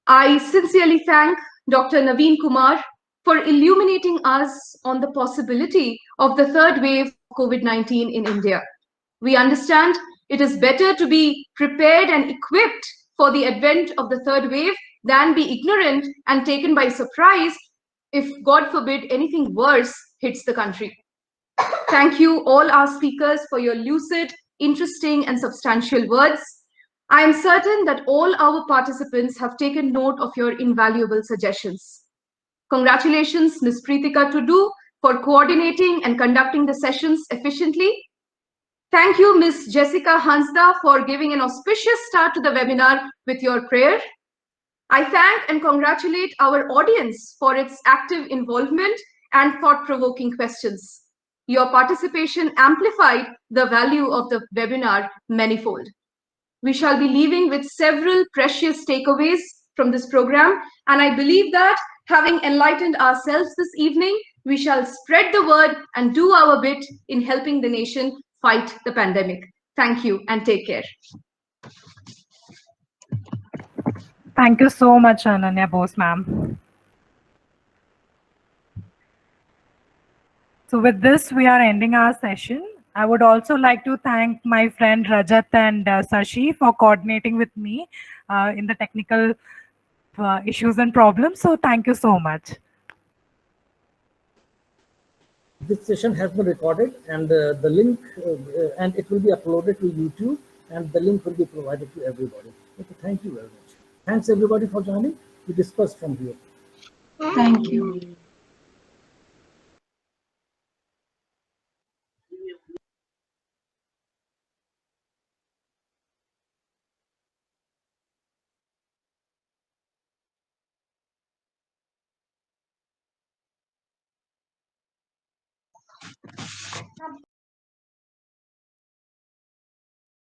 I sincerely thank Dr. Naveen Kumar for illuminating us on the possibility of the third wave of COVID-19 in India. We understand it is better to be prepared and equipped for the advent of the third wave than be ignorant and taken by surprise if, God forbid, anything worse hits the country. Thank you, all our speakers, for your lucid, interesting, and substantial words. I am certain that all our participants have taken note of your invaluable suggestions. Congratulations, Ms. Preetika Tudu, for coordinating and conducting the sessions efficiently. Thank you, Ms. Jessica Hansda, for giving an auspicious start to the webinar with your prayer. I thank and congratulate our audience for its active involvement and thought-provoking questions. Your participation amplified the value of the webinar manifold. We shall be leaving with several precious takeaways from this program, and I believe that having enlightened ourselves this evening, we shall spread the word and do our bit in helping the nation fight the pandemic. Thank you and take care. Thank you so much, Ananya Bose, ma'am. So with this, we are ending our session. I would also like to thank my friend Rajat and Sashi for coordinating with me in the technical issues and problems. So thank you so much. This session has been recorded, and the link, and it will be uploaded to YouTube, and the link will be provided to everybody. Okay, thank you very much. Thanks everybody for joining. We discuss from here. Thank you.